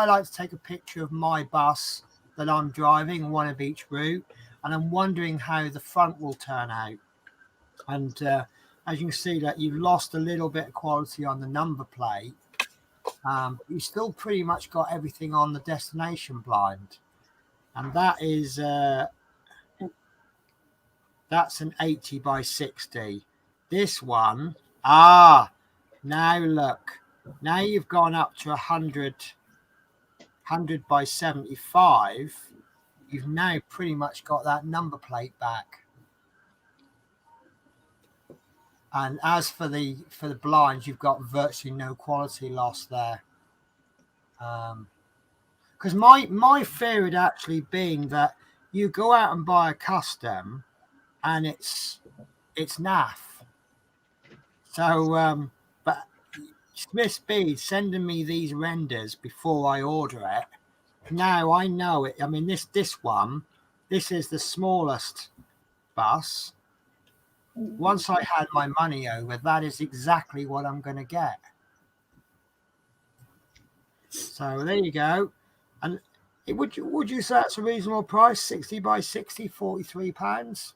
like to take a picture of my bus that I'm driving, one of each route, and I'm wondering how the front will turn out. And as you can see, that you've lost a little bit of quality on the number plate. You still pretty much got everything on the destination blind, and that is that's an 80 by 60. This one, now look, now you've gone up to 100 by 75. You've now pretty much got that number plate back. And as for the blinds, you've got virtually no quality loss there. Because my fear had actually been that you go out and buy a custom and it's naff. So, but Smith Speed sending me these renders before I order it. Now I know it. I mean, this is the smallest bus. Once I had my money over, that is exactly what I'm going to get. So there you go. And would you say that's a reasonable price? 60 by 60, £43.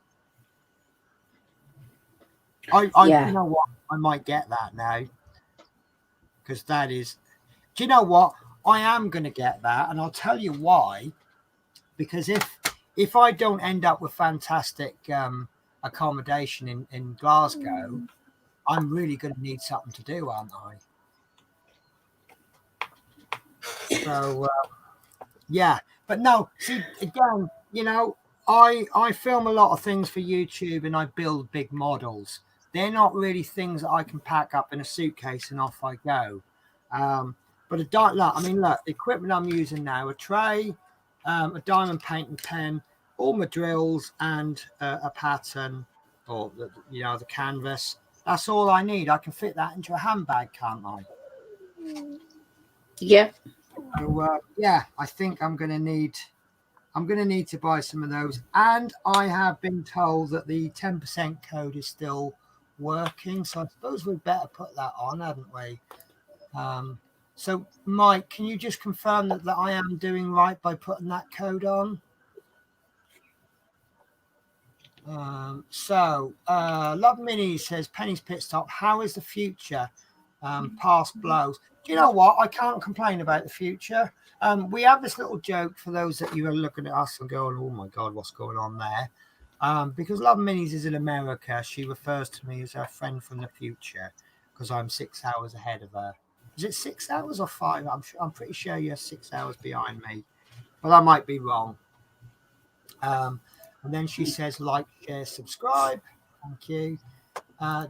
Yeah. You know what? I might get that now, because that is. Do you know what? I am going to get that, and I'll tell you why. Because if I don't end up with fantastic accommodation in Glasgow, I'm really going to need something to do, aren't I? So yeah, but no. See, again, you know, I film a lot of things for YouTube, and I build big models. They're not really things that I can pack up in a suitcase and off I go. But look, the equipment I'm using now: a tray, a diamond painting pen, all my drills, and a pattern, or the canvas. That's all I need. I can fit that into a handbag, can't I? Yeah. So yeah, I think I'm going to need to buy some of those. And I have been told that the 10% code is still working, so I suppose we'd better put that on, hadn't we? So Mike, can you just confirm that I am doing right by putting that code on? Love Mini says, Penny's Pitstop, how is the future? Past blows. Do you know what? I can't complain about the future. We have this little joke for those that you are looking at us and going, oh my God, what's going on there? Because Love Minis is in America, she refers to me as her friend from the future, because I'm 6 hours ahead of her. Is it 6 hours or 5? I'm pretty sure you're 6 hours behind me, but I might be wrong. And then she says, like, share, subscribe. Thank you.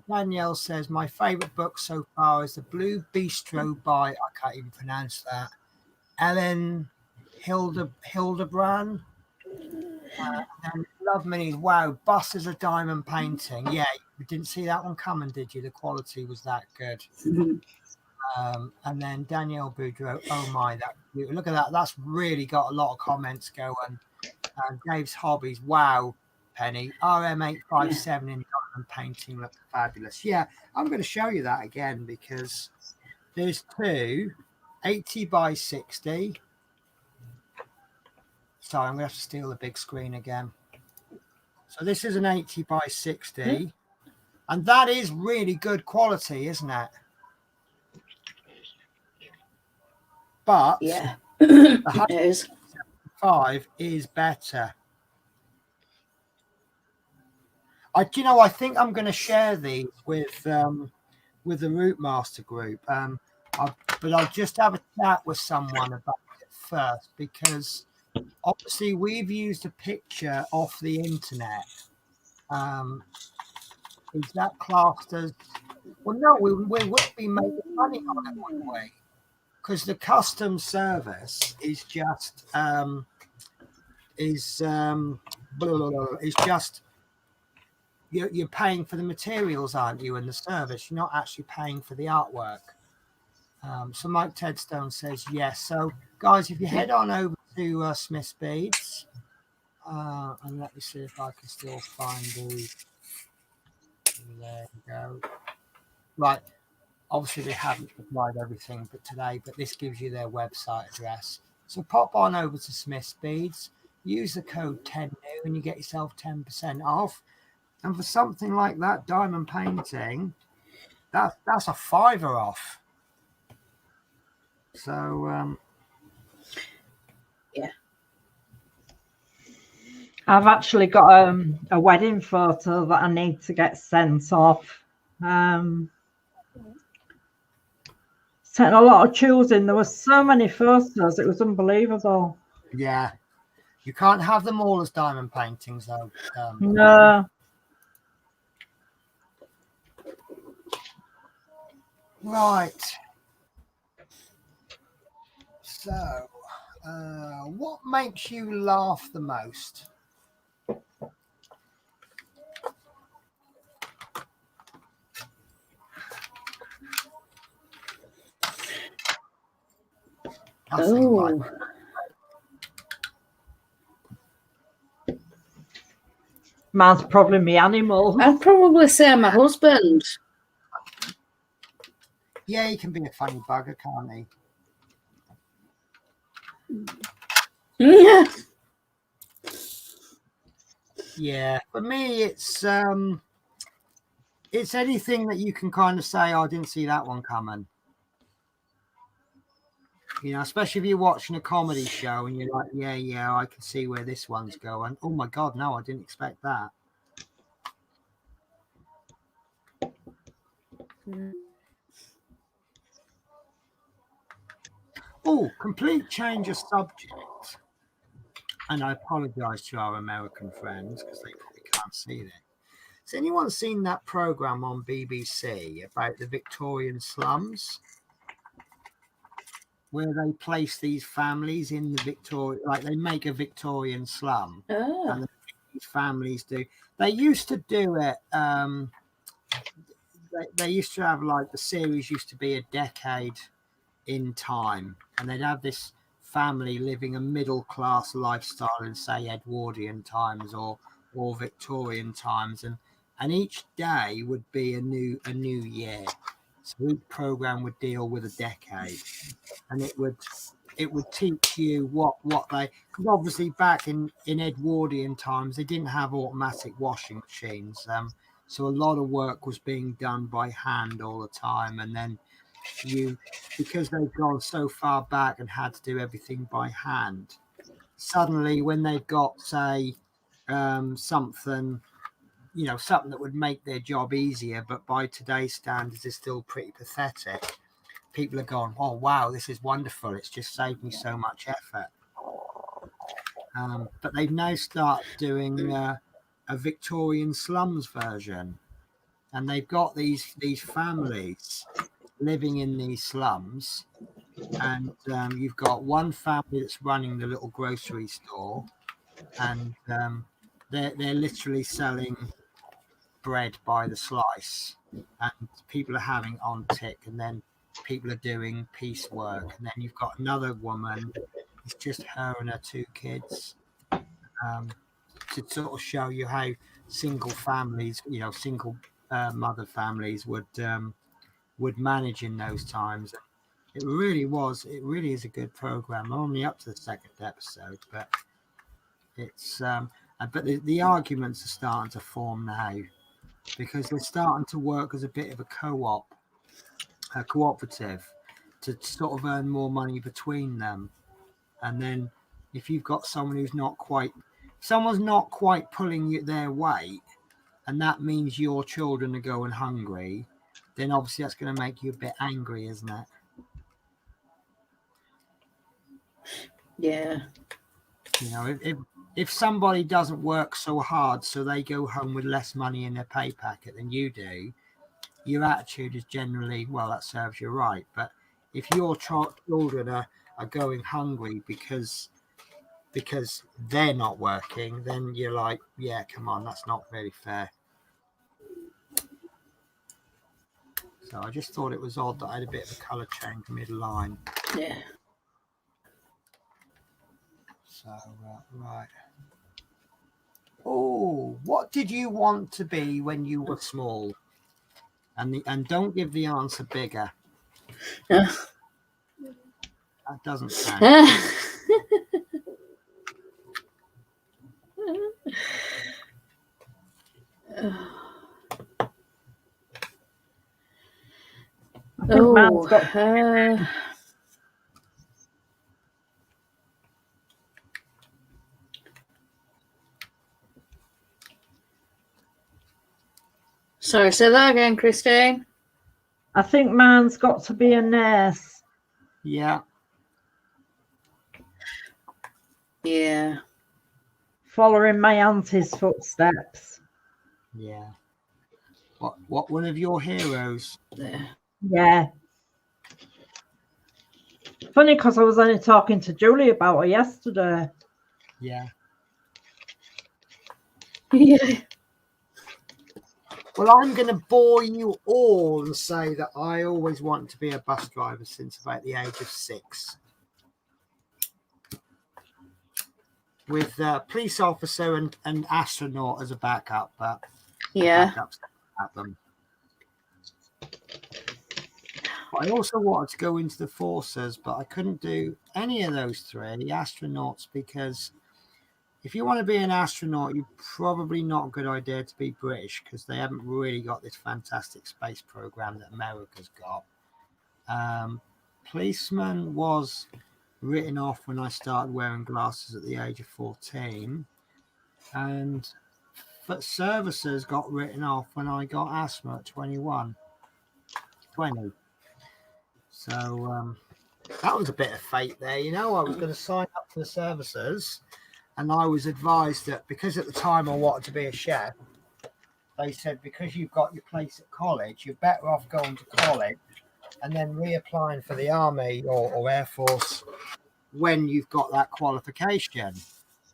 Danielle says, my favorite book so far is The Blue Bistro by, I can't even pronounce that, Ellen Hildebrand. And Love Minis, wow, bus is a diamond painting. Yeah, you didn't see that one coming, did you? The quality was that good. And then Danielle Boudreau, oh my, look at that. That's really got a lot of comments going. Dave's Hobbies, wow, Penny, RM857 in diamond painting looks fabulous. Yeah, I'm going to show you that again, because there's two 80 by 60. Sorry, I'm going to have to steal the big screen again. So this is an 80 by 60, and that is really good quality, isn't it? But yeah, the it is. 175 is better. I think I'm going to share these with the Route Master group. But I'll just have a chat with someone about it first, because obviously we've used a picture off the internet. Is that classed as? Well, no, we wouldn't be making money on it, would we? Because the custom service is just you're paying for the materials, aren't you? And the service, you're not actually paying for the artwork. So Mike Tedstone says yes. So guys, if you head on over to Smith's Beads, and let me see if I can still find the. There you go. Right. Obviously, they haven't supplied everything but today, but this gives you their website address. So pop on over to Smith's Beads, use the code 10new, and you get yourself 10% off. And for something like that diamond painting, that's a $5 off. So Yeah. I've actually got a wedding photo that I need to get sent off. Taking a lot of choosing. There were so many photos, it was unbelievable. yeah, you can't have them all as diamond paintings, though. No. Right. So, what makes you laugh the most? Nothing, right? Oh, Mine's probably my animal. I'd probably say my husband. Yeah, he can be a funny bugger, can't he? Yeah. Yeah, for me, it's anything that you can kind of say, oh, I didn't see that one coming. You know, especially if you're watching a comedy show and you're like, yeah, I can see where this one's going. Oh my God, no, I didn't expect that. Oh, complete change of subject. And I apologize to our American friends because they probably can't see this. Has anyone seen that program on BBC about the Victorian slums? Where they place these families in the like they make a Victorian slum, and these families do. They used to do it. They used to have like the series used to be a decade in time, and they'd have this family living a middle class lifestyle in say Edwardian times or Victorian times, and each day would be a new year. So each program would deal with a decade, and it would teach you what they, because obviously back in Edwardian times they didn't have automatic washing machines, so a lot of work was being done by hand all the time, and then because they've gone so far back and had to do everything by hand, suddenly when they've got say something that would make their job easier, but by today's standards is still pretty pathetic, people are going, oh wow, this is wonderful, it's just saved me so much effort. But they've now started doing a Victorian slums version, and they've got these families living in these slums, and you've got one family that's running the little grocery store, and they're literally selling bread by the slice, and people are having on tick, and then people are doing piecework, and then you've got another woman, it's just her and her 2 kids, to sort of show you how single families, single mother families would manage in those times. It really is a good program. I'm only up to the 2nd episode, but it's but the arguments are starting to form now, because they're starting to work as a bit of a cooperative to sort of earn more money between them. And then if you've got someone's not quite pulling their weight, and that means your children are going hungry, then obviously that's going to make you a bit angry, isn't it? Yeah. If somebody doesn't work so hard, so they go home with less money in their pay packet than you do, your attitude is generally, well, that serves you right. But if your children are going hungry because they're not working, then you're like, yeah, come on, that's not really fair. So I just thought it was odd that I had a bit of a colour change mid-line. Yeah. So, right. Oh, what did you want to be when you were small? And don't give the answer bigger. That doesn't count. Sorry, say that again, Christine. I think mine's got to be a nurse. Yeah. Yeah. Following my auntie's footsteps. Yeah. What one of your heroes? Yeah. Funny because I was only talking to Julie about her yesterday. Yeah. Yeah. Well, I'm going to bore you all and say that I always wanted to be a bus driver since about the age of 6. With police officer and astronaut as a backup, but backups at them. But I also wanted to go into the forces, but I couldn't do any of those 3 astronauts, because if you want to be an astronaut, you're probably not a good idea to be British, because they haven't really got this fantastic space program that America's got. Policeman was written off when I started wearing glasses at the age of 14, and services got written off when I got asthma at 20. So that was a bit of fate there. I was going to sign up for the services, and I was advised that because at the time I wanted to be a chef, they said, because you've got your place at college, you're better off going to college and then reapplying for the Army or Air Force when you've got that qualification.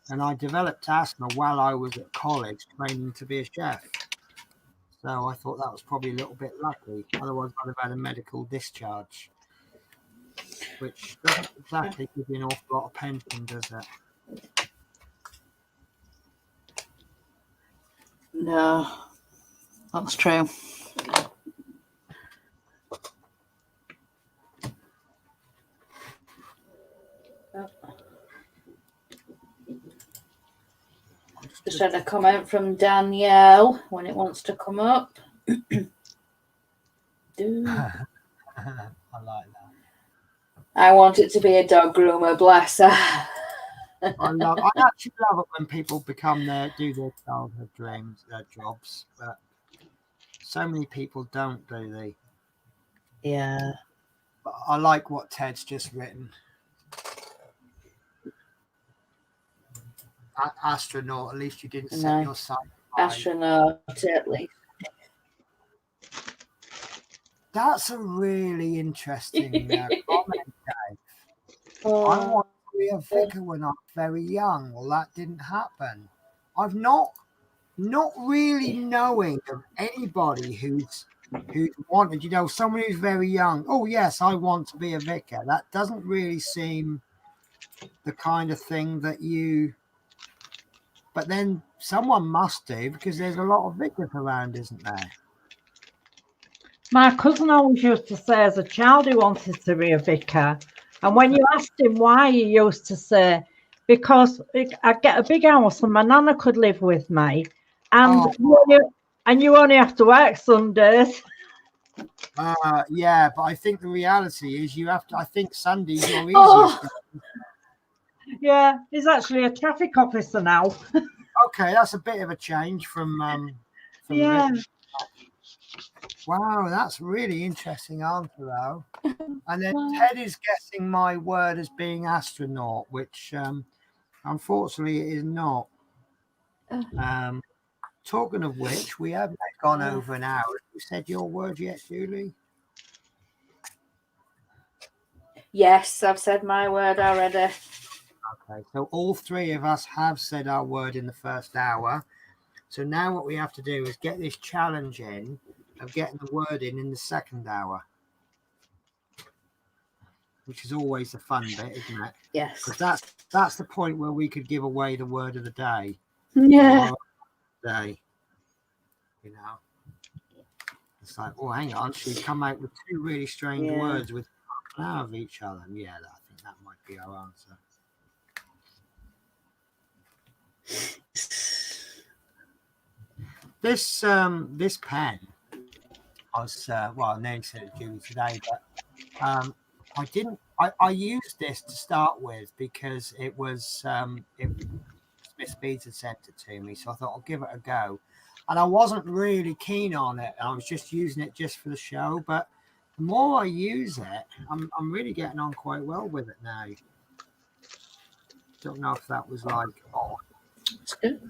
And I developed asthma while I was at college training to be a chef. So I thought that was probably a little bit lucky. Otherwise, I'd have had a medical discharge, which doesn't exactly give you an awful lot of pension, does it? No, that's true. Just had a comment from Danielle when it wants to come up. I like that. I want it to be a dog groomer, bless her. I actually love it when people do their childhood dreams, their jobs, but so many people don't, do they? Yeah. But I like what Ted's just written. Astronaut, at least you didn't set your sight high. Astronaut, at least. That's a really interesting comment, Dave. I wanted to be a vicar when I was very young. Well, that didn't happen. I've not really knowing of anybody who's wanted, someone who's very young. Oh yes, I want to be a vicar. That doesn't really seem the kind of thing that you. But then someone must do, because there's a lot of vicars around, isn't there? My cousin always used to say as a child he wanted to be a vicar. And when you asked him why, he used to say, because I'd get a big house and my nana could live with me. And, you only have to work Sundays. Yeah, but I think the reality is I think Sundays you're easiest. Yeah, he's actually a traffic officer now. Okay, that's a bit of a change from yeah. Wow, that's really interesting answer though. And then Ted is guessing my word as being astronaut, which unfortunately it is not. Talking of which, we haven't gone over an hour. Have you said your word yet, Julie? Yes, I've said my word already. Okay, so all 3 of us have said our word in the first hour. So now what we have to do is get this challenge in of getting the word in the second hour, which is always the fun bit, isn't it? Yes. Because that's the point where we could give away the word of the day. Yeah. Day. You know, it's like, oh, hang on, she come out with two really strange words with half an hour of each other. Yeah, I think that might be our answer. This pen, I was I nearly said it to Julie today, but I used this to start with because it was Smith Speeds had sent it to me, so I thought I'll give it a go. And I wasn't really keen on it. I was just using it just for the show. But the more I use it, I'm really getting on quite well with it now. Don't know if that was like, It's good.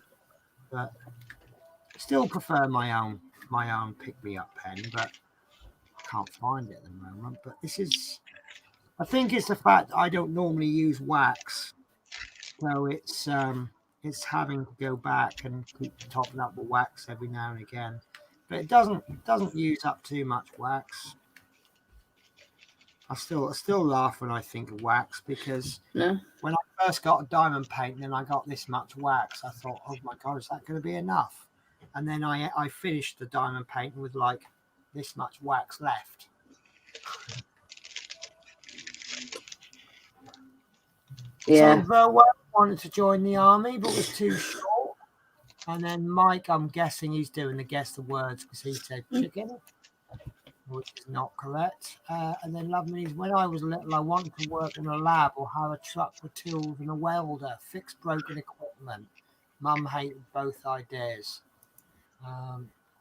but still prefer my own pick me up pen, but can't find it at the moment. But I think it's the fact that I don't normally use wax, so it's having to go back and keep topping up with wax every now and again. But it doesn't use up too much wax. I still laugh when I think of wax, because when I first got a diamond paint and then I got this much wax, I thought, oh my God, is that going to be enough? And then I finished the diamond painting with like this much wax left. Yeah. So wanted to join the army, but was too short. And then Mike, I'm guessing he's doing the guess the words because he said chicken, which is not correct. And then Loveman, when I was little, I wanted to work in a lab or have a truck with tools and a welder, fix broken equipment. Mum hated both ideas.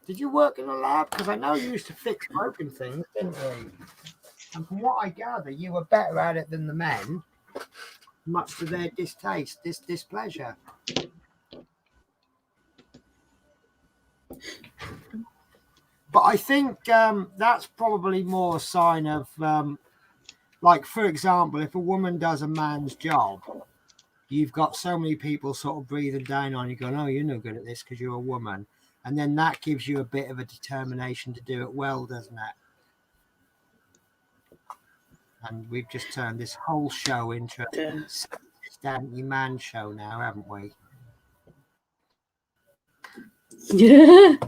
Did you work in a lab? Because I know you used to fix broken things, didn't you? And from what I gather, you were better at it than the men, much to their displeasure. But I think that's probably more a sign of, like, for example, if a woman does a man's job, you've got so many people sort of breathing down on you, going, oh, you're no good at this because you're a woman. And then that gives you a bit of a determination to do it well, doesn't it? And we've just turned this whole show into a stanky man show now, haven't we? Yeah.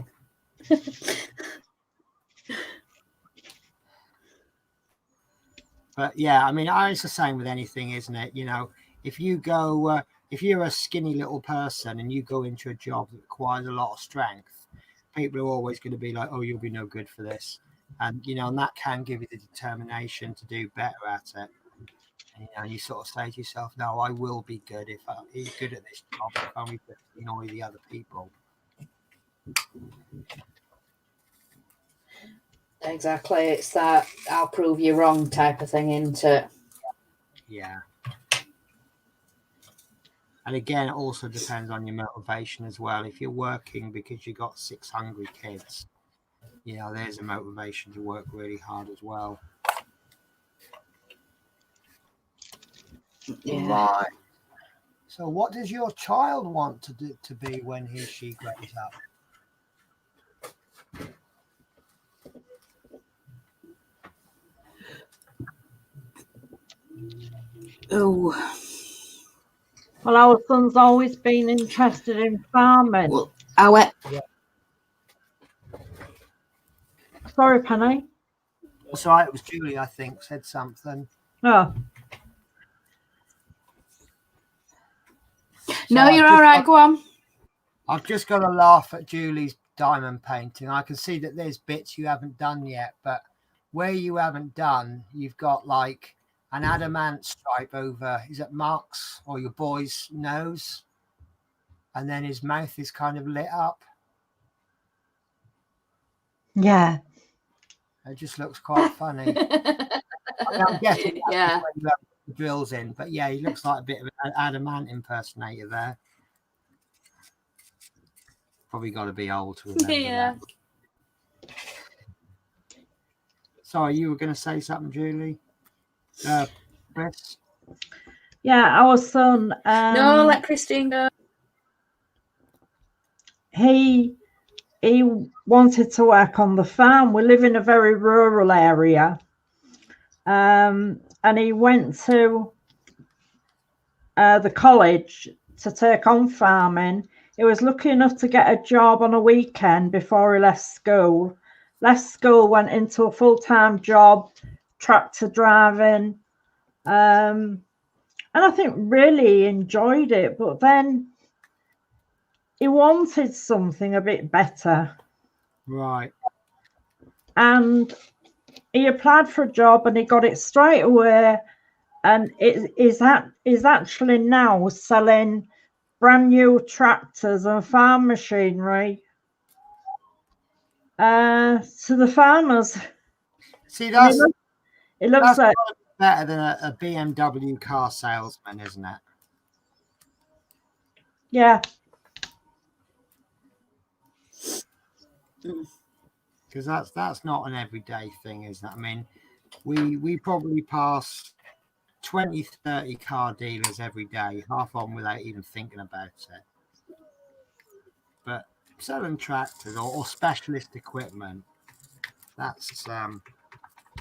But yeah, I mean, it's the same with anything, isn't it? You know, if you go, if you're a skinny little person and you go into a job that requires a lot of strength, people are always going to be like, oh, you'll be no good for this. And, you know, and that can give you the determination to do better at it. And, you know, you sort of say to yourself, no, I will be good if I'm good at this job, if only to annoy the other people. Exactly. It's that I'll prove you wrong type of thing, isn't it? Yeah. And again, it also depends on your motivation as well. If you're working because you've got 6 hungry kids, you know, there's a motivation to work really hard as well. Yeah. Right. So what does your child want to be when she grows up? Oh. Well, our son's always been interested in farming. Well, Sorry, Penny. That's right. It was Julie, I think, said something. Oh. No, you're all right. Go on. I've just got to laugh at Julie's diamond painting. I can see that there's bits you haven't done yet, but where you haven't done, you've got like an adamant stripe over, is it Mark's or your boy's nose? And then his mouth is kind of lit up. Yeah. It just looks quite funny. I'm guessing that's when you have the drills in, but yeah, he looks like a bit of an adamant impersonator there. Probably got to be old to remember that. Sorry, you were going to say something, Julie? Chris? Yeah, our son. No, let Christine go. He he wanted to work on the farm. We live in a very rural area. And he went to the college to take on farming. He was lucky enough to get a job on a weekend before he left school. Went into a full-time job, tractor driving. And I think really enjoyed it. But then he wanted something a bit better. Right. And he applied for a job and he got it straight away. And it is actually now selling brand new tractors and farm machinery to the farmers. See, that's it looks like better than a BMW car salesman, isn't it? Yeah. Because that's not an everyday thing, isn't it? I mean, we probably pass 20, 30 car dealers every day, half of them without even thinking about it. But selling tractors or specialist equipment, that's got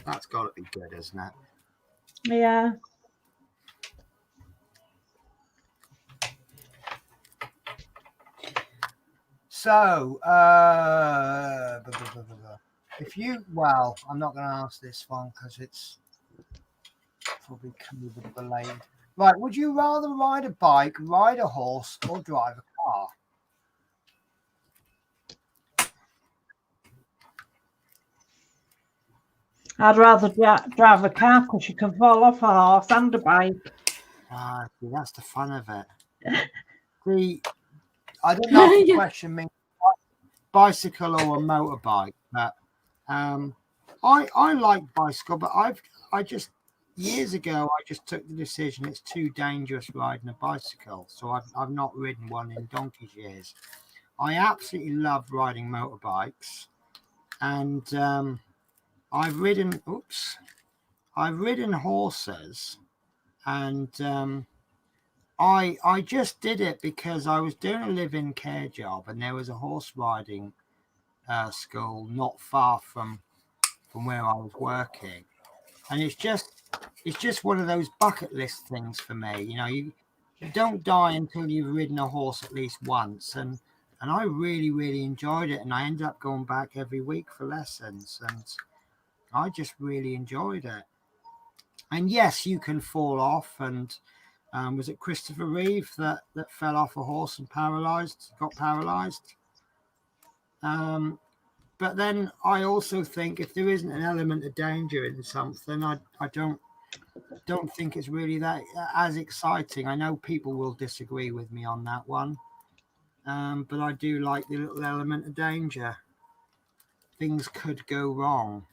to be good, isn't it? Yeah. So, if you, well, I'm not going to ask this one because it's probably coming a bit delayed. Right, would you rather ride a bike, ride a horse, or drive a car? I'd rather drive a car because you can fall off a horse and a bike. See, that's the fun of it. See, I don't know if the question means bicycle or a motorbike, but I like bicycle, but I just years ago I just took the decision it's too dangerous riding a bicycle, so I've not ridden one in donkey's years. I absolutely love riding motorbikes, and I've ridden horses, and I just did it because I was doing a live-in care job, and there was a horse riding school not far from where I was working, and it's just one of those bucket list things for me. You know, you don't die until you've ridden a horse at least once, and I really enjoyed it, and I ended up going back every week for lessons, and I just really enjoyed it. And yes, you can fall off, and was it Christopher Reeve that fell off a horse and got paralyzed? But then I also think if there isn't an element of danger in something, I don't think it's really that as exciting. I know people will disagree with me on that one, but I do like the little element of danger. Things could go wrong.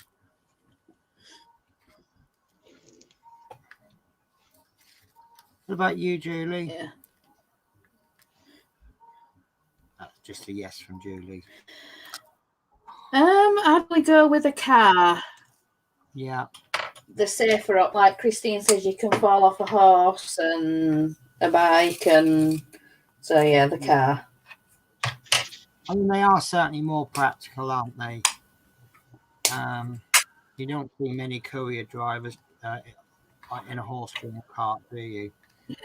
What about you, Julie? Yeah. That's just a yes from Julie. I'd probably go with a car. Yeah. The safer up, like Christine says, you can fall off a horse and a bike, and so yeah, the car. I mean, they are certainly more practical, aren't they? You don't see many courier drivers in a horse-drawn cart, do you? Yeah.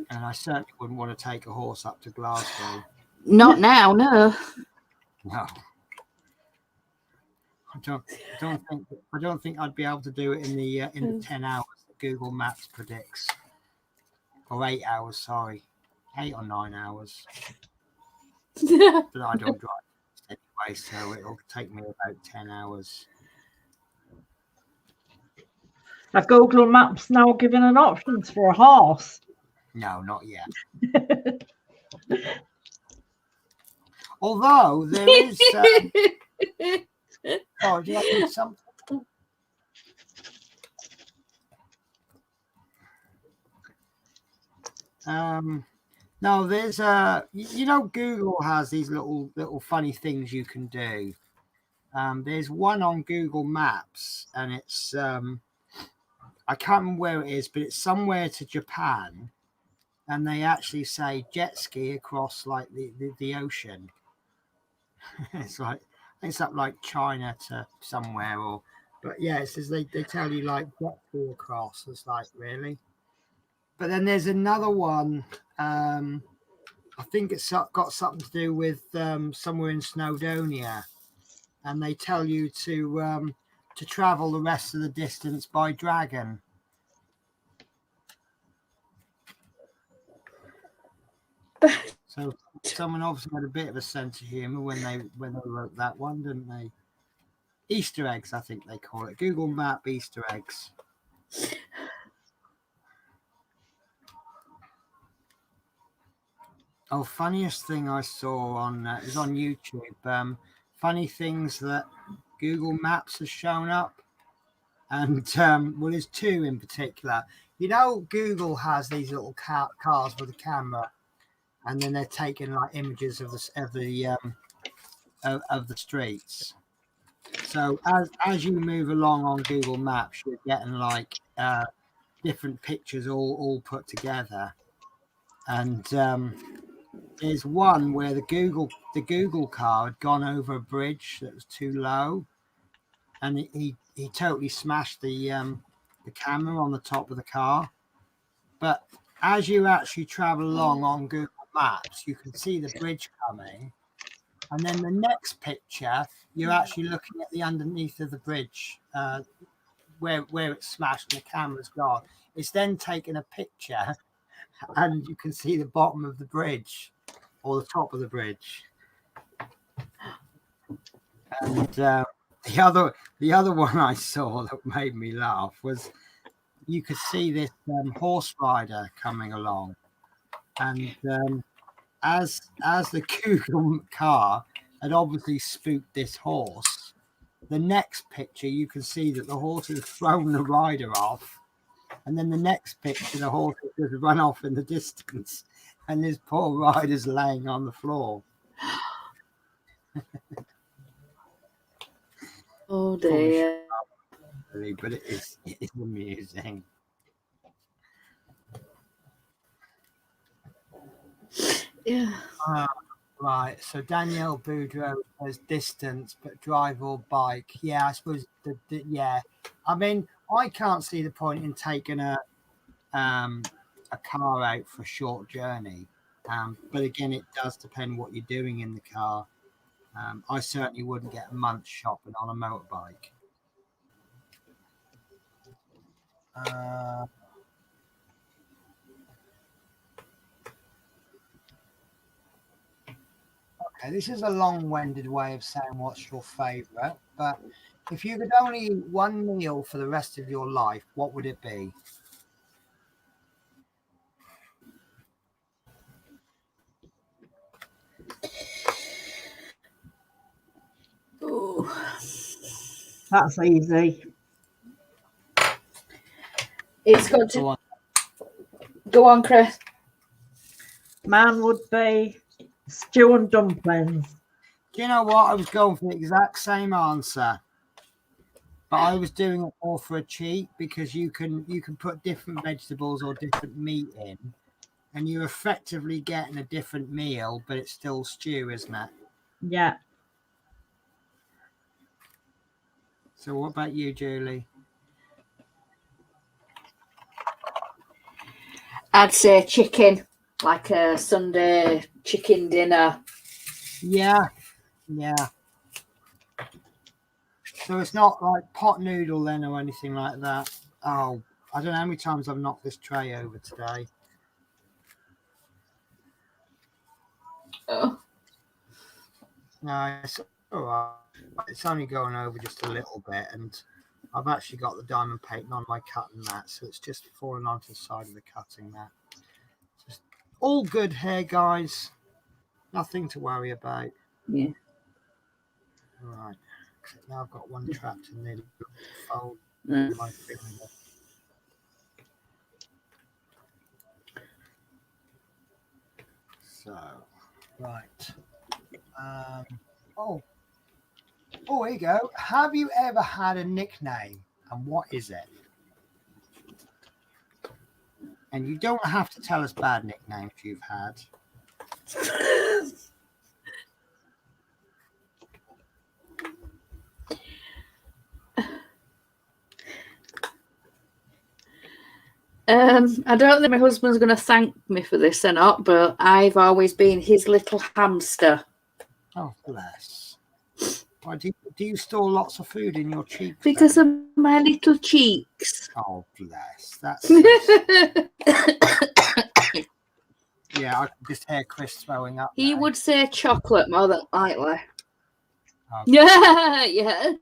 And I certainly wouldn't want to take a horse up to Glasgow. Not now, no. No. I don't think I'd be able to do it in the 10 hours that Google Maps predicts. Or 8 hours, sorry. 8 or 9 hours. But I don't drive anyway, so it'll take me about 10 hours. Are Google Maps now giving an option for a horse? No, not yet. Although there is. Oh, do you have something? No, there's Google has these little funny things you can do. There's one on Google Maps, and it's I can't remember where it is, but it's somewhere to Japan, and they actually say jet ski across like the ocean. It's like it's up like China to somewhere, or but yeah, it says they tell you like jet ski across. It's like really. But then there's another one. I think it's got something to do with somewhere in Snowdonia, and they tell you to travel the rest of the distance by dragon. So someone obviously had a bit of a sense of humour when they wrote that one, didn't they? Easter eggs, I think they call it. Google Map Easter eggs. Oh, funniest thing I saw on is on YouTube. Funny things that Google Maps has shown up, and well, there's two in particular. You know, Google has these little cars with a camera, and then they're taking like images of the streets. So as you move along on Google Maps, you're getting like different pictures all put together, and there's one where the Google car had gone over a bridge that was too low, and he totally smashed the camera on the top of the car. But as you actually travel along on Google Maps, you can see the bridge coming, and then the next picture you're actually looking at the underneath of the bridge where it's smashed and the camera's gone. It's then taken a picture, and you can see the bottom of the bridge or the top of the bridge. And the other one I saw that made me laugh was you could see this horse rider coming along, and as the Google car had obviously spooked this horse, the next picture you can see that the horse has thrown the rider off, and then the next picture the horse has just run off in the distance, and this poor rider's laying on the floor. Oh dear. But it is amusing. Yeah. Right. So Danielle Boudreau says distance, but drive or bike. Yeah, I suppose. Yeah. I mean, I can't see the point in taking a car out for a short journey. But again, it does depend what you're doing in the car. I certainly wouldn't get a month shopping on a motorbike. Okay, this is a long-winded way of saying what's your favourite, but if you could only eat one meal for the rest of your life, what would it be? Ooh. That's easy. It's got to go on, Chris. Mine would be stew and dumplings. Do you know what? I was going for the exact same answer, but I was doing it more for a cheat because you can put different vegetables or different meat in, and you're effectively getting a different meal, but it's still stew, isn't it? Yeah. So what about you, Julie? I'd say chicken, like a Sunday chicken dinner. Yeah. So it's not like pot noodle then or anything like that. Oh, I don't know how many times I've knocked this tray over today. Oh. No, it's all right. It's only going over just a little bit, and I've actually got the diamond paint on my cutting mat, so it's just falling onto the side of the cutting mat. Just all good here, guys. Nothing to worry about. Yeah. All right. Except now I've got one trapped in the fold Mm. in my finger. So, right. Here you go. Have you ever had a nickname, and what is it? And you don't have to tell us bad nicknames you've had. I don't think my husband's going to thank me for this or not, but I've always been his little hamster. Oh, bless. Why do you store lots of food in your cheeks? Because then? of my little cheeks. Oh, bless. That's so sad. Yeah, I can just hear Chris throwing up. He there. would say chocolate more than likely. Oh. Yeah.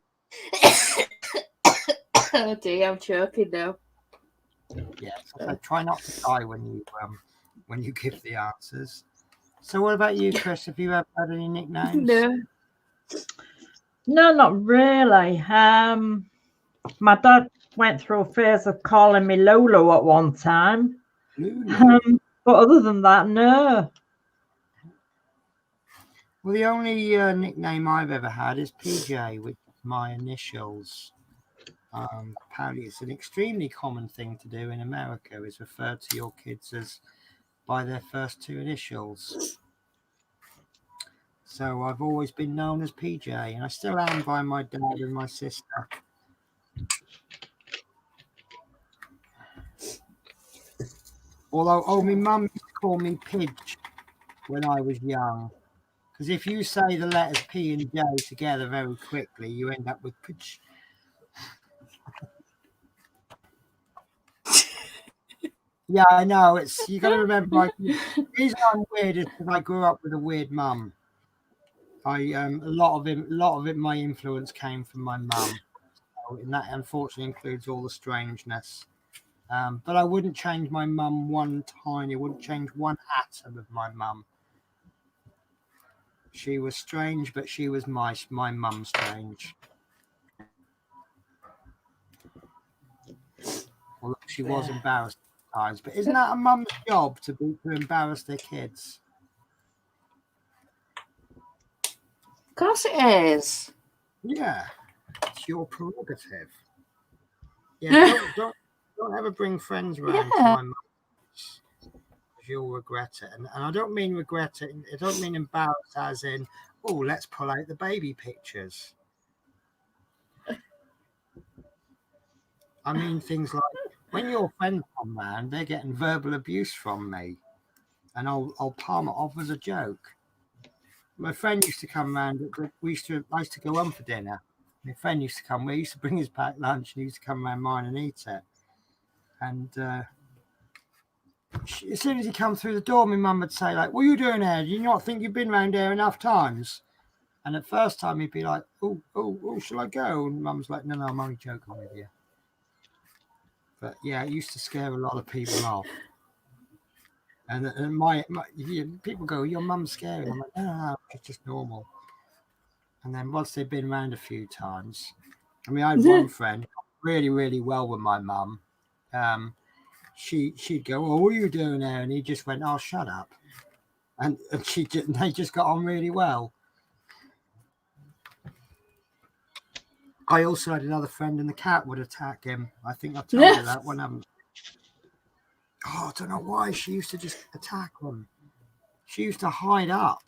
Oh dear, I'm choking now. Yeah, so try not to die when you give the answers. So, what about you, Chris? Have you ever had any nicknames? No, not really. My dad went through a phase of calling me Lolo at one time. But other than that, no. Well, the only nickname I've ever had is PJ, with my initials. Apparently, it's an extremely common thing to do in America, is refer to your kids as by their first two initials. So I've always been known as PJ, and I still am by my dad and my sister. Although, my mum used to call me Pidge when I was young. Because if you say the letters P and J together very quickly, you end up with Pidge. Yeah, I know. You got to remember. The reason I'm weird is because I grew up with a weird mum. A lot of it. My influence came from my mum, and that unfortunately includes all the strangeness. But I wouldn't change my mum one tiny. Wouldn't change one atom of my mum. She was strange, but she was my mum strange. Although she was embarrassed at times. But isn't that a mum's job to embarrass their kids? Of course it is. Yeah, it's your prerogative. Yeah, don't ever bring friends around to my mum's. You'll regret it, and I don't mean regret it. I don't mean embarrass as in, oh, let's pull out the baby pictures. I mean things like when your friends come round, they're getting verbal abuse from me, and I'll palm it off as a joke. My friend used to come round. I used to go home for dinner. My friend used to come. We used to bring his packed lunch, and he used to come round mine and eat it. And as soon as he come through the door, my mum would say, like, what are you doing here? Do you not think you've been round here enough times? And at first time, he'd be like, oh, shall I go? And mum's like, no, I'm only joking with you. But yeah, it used to scare a lot of people off. And my people go, your mum's scary. I'm like, no, it's just normal. And then once they've been around a few times, I mean, I had one friend really, really well with my mum. She'd go, oh, what are you doing there? And he just went, oh, shut up. And they just got on really well. I also had another friend, and the cat would attack him. I think I told you that one. I don't know why she used to just attack him. She used to hide up.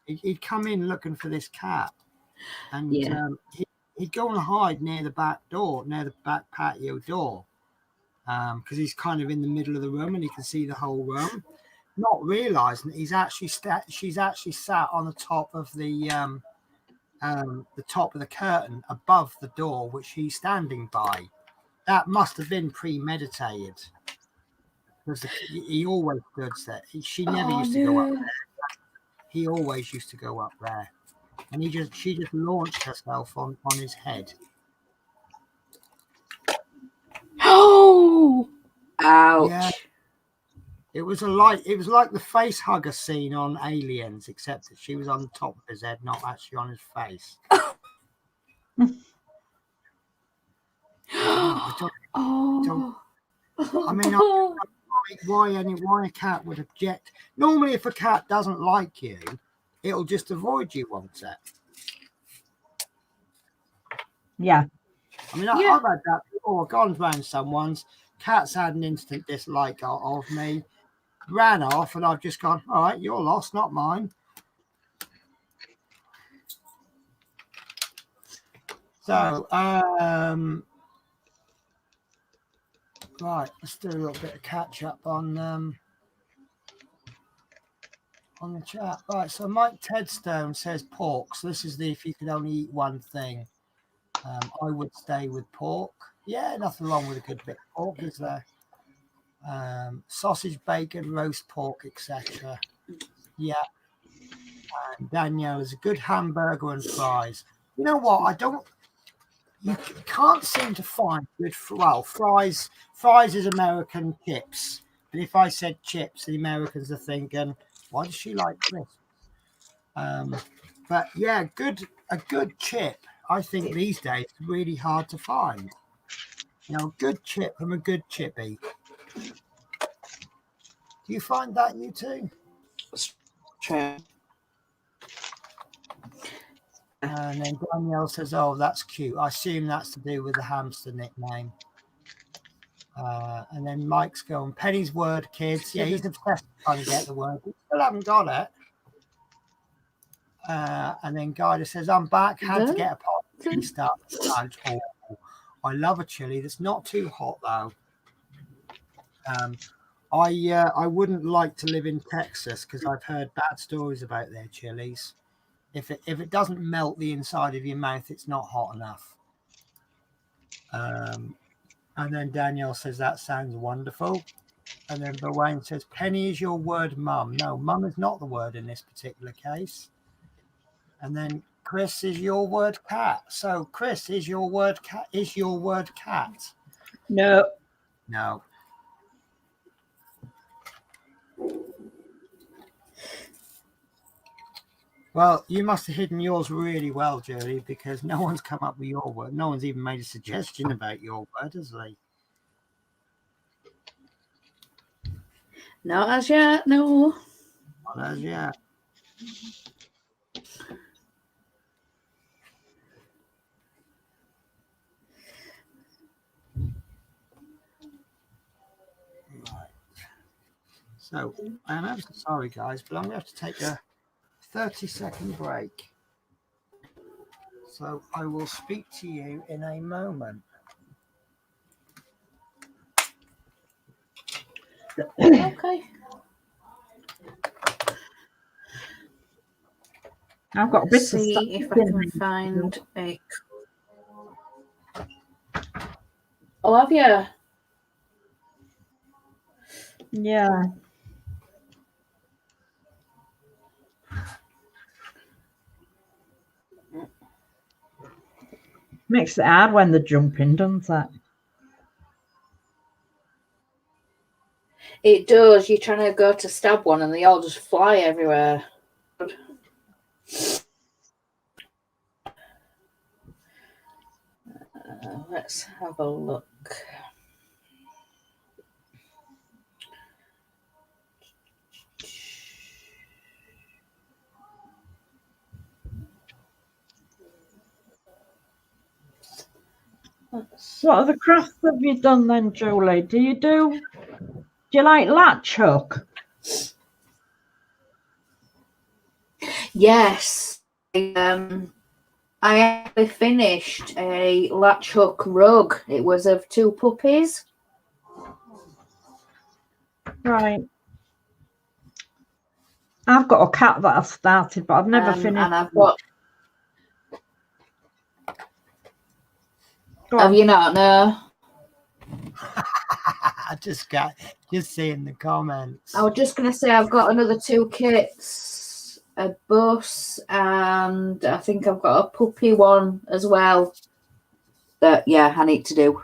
He'd come in looking for this cat, and he'd go and hide near the back door, near the back patio door, because he's kind of in the middle of the room and he can see the whole room. Not realizing that she's actually sat on the top of the top of the curtain above the door, which he's standing by. That must have been premeditated, because he always stood there. She never used to go up there. He always used to go up there, and she just launched herself on his head. Oh, ouch! Yeah. It was like the face hugger scene on Aliens, except that she was on the top of his head, not actually on his face. Why a cat would object. Normally, if a cat doesn't like you, it'll just avoid you, won't it? Yeah. I mean, I've had that before. I've gone round someone's, Cat's had an instant dislike of me, ran off, and I've just gone, all right, you're lost, not mine. So, right, let's do a little bit of catch up on the chat. Right, so Mike Tedstone says pork. So this is the if you could only eat one thing. I would stay with pork. Yeah, nothing wrong with a good bit of pork, is there? Sausage, bacon, roast pork, etc. Yeah. And Danielle is a good hamburger and fries. You know what? You can't seem to find good. Fries. Fries is American chips. But if I said chips, the Americans are thinking, why does she like crisps? But yeah, a good chip. I think these days is really hard to find. You know, a good chip from a good chippy. Do you find that, you too? True. And then Danielle says, oh, that's cute. I assume that's to do with the hamster nickname. And then Mike's going, Penny's word, kids. Yeah, he's obsessed trying to get the word. We still haven't got it. And then Guida says, I'm back. Had to get a pot of chili stuff. Sounds awful. I love a chili that's not too hot, though. I wouldn't like to live in Texas because I've heard bad stories about their chilies. If it doesn't melt the inside of your mouth, it's not hot enough. And then Danielle says, that sounds wonderful. And then Bowain says, Penny is your word, mum. No, mum is not the word in this particular case. And then Chris is your word, cat. So Chris, is your word cat? Is your word cat? No. No. Well, you must have hidden yours really well, Julie, because no one's come up with your word. No one's even made a suggestion about your word, has they? Not as yet, no. Not as yet. Right. So, I'm ever so sorry, guys, but I'm going to have to take a 30-second break. So I will speak to you in a moment. Okay. I've got a bit of stuff. See if I can find a. Oh, have you? Yeah. Makes it hard when they're jumping, doesn't it? It does. You're trying to go to stab one and they all just fly everywhere. Let's have a look. What other crafts have you done then, Julie? Do you like latch hook? Yes. I actually finished a latch hook rug. It was of 2 puppies. Right. I've got a cat that I've started, but I've never finished. And I've got. Have you not? No. I just seeing the comments. I was just going to say I've got another 2 kits, a bus, and I think I've got a puppy one as well that, yeah, I need to do.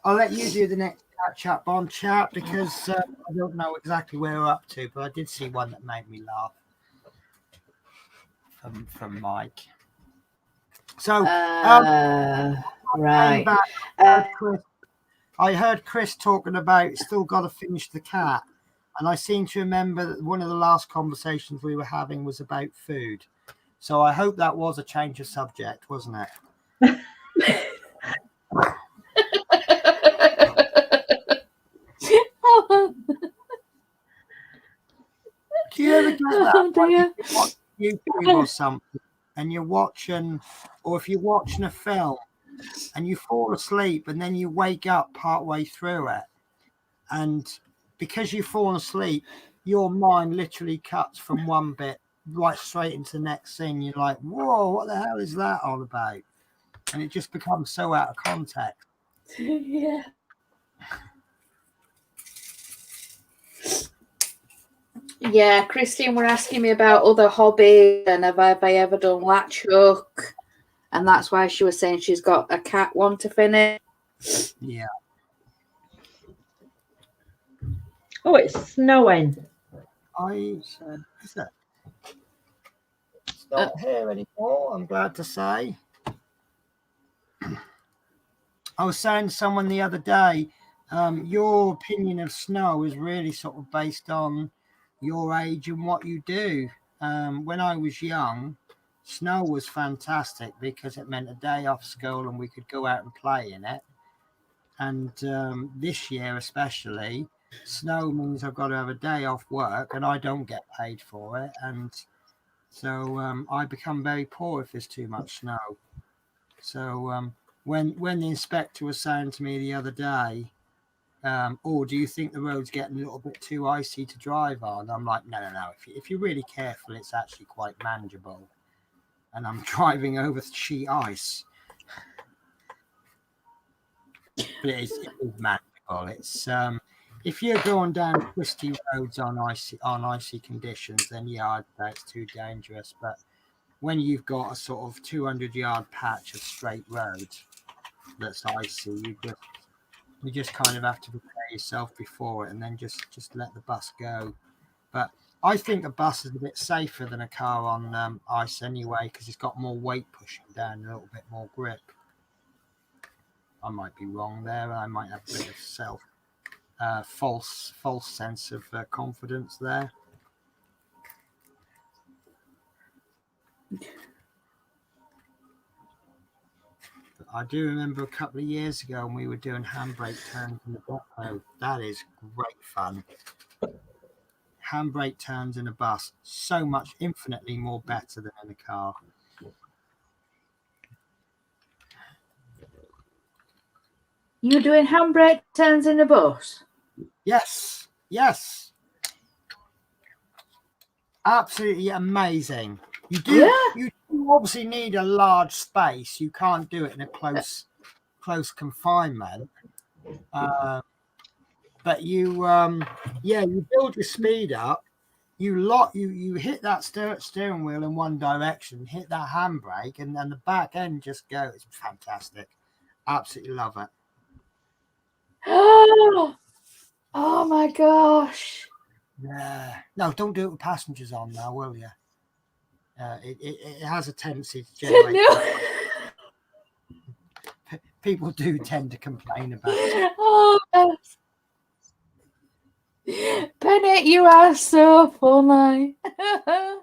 I'll let you do the next catch-up on chat because I don't know exactly where we're up to, but I did see one that made me laugh from Mike. So, right. I heard Chris talking about still got to finish the cat, and I seem to remember that one of the last conversations we were having was about food. So I hope that was a change of subject, wasn't it? Do you ever get that? Oh, dear. You watch YouTube or something, and you're watching, or if you're watching a film, and you fall asleep, and then you wake up partway through it, and because you've fallen asleep, your mind literally cuts from one bit right straight into the next scene. You're like, whoa, what the hell is that all about? And it just becomes so out of context. Yeah. Yeah, Christine were asking me about other hobbies and have I ever done latch hook? And that's why she was saying she's got a cat one to finish. Yeah. Oh, it's snowing. Is it? It's not here anymore, I'm glad to say. I was saying to someone the other day, your opinion of snow is really sort of based on your age and what you do. When I was young, snow was fantastic because it meant a day off school and we could go out and play in it. And this year especially, snow means I've got to have a day off work and I don't get paid for it. And so I become very poor if there's too much snow. So when the inspector was saying to me the other day, oh, do you think the road's getting a little bit too icy to drive on? I'm like, no. If you're really careful, it's actually quite manageable. And I'm driving over sheet ice. But it is manageable. It's if you're going down twisty roads on icy conditions, then yeah, I'd say it's too dangerous. But when you've got a sort of 200-yard patch of straight road that's icy, you just kind of have to prepare yourself before it and then just let the bus go. But I think a bus is a bit safer than a car on ice anyway, because it's got more weight pushing down, a little bit more grip. I might be wrong there. I might have a bit of false sense of confidence there. I do remember a couple of years ago when we were doing handbrake turns in the depot. That is great fun. Handbrake turns in a bus, so much, infinitely more better than in a car. You doing handbrake turns in a bus? Yes. Absolutely amazing. You do obviously need a large space. You can't do it in a close confinement. But you build your speed up. You hit that steering wheel in one direction, hit that handbrake, and then the back end just goes. It's fantastic. Absolutely love it. Oh my gosh. Yeah. No, don't do it with passengers on now, will you? It has a tendency to generate. People do tend to complain about it. Oh, Bennett, you are so funny. But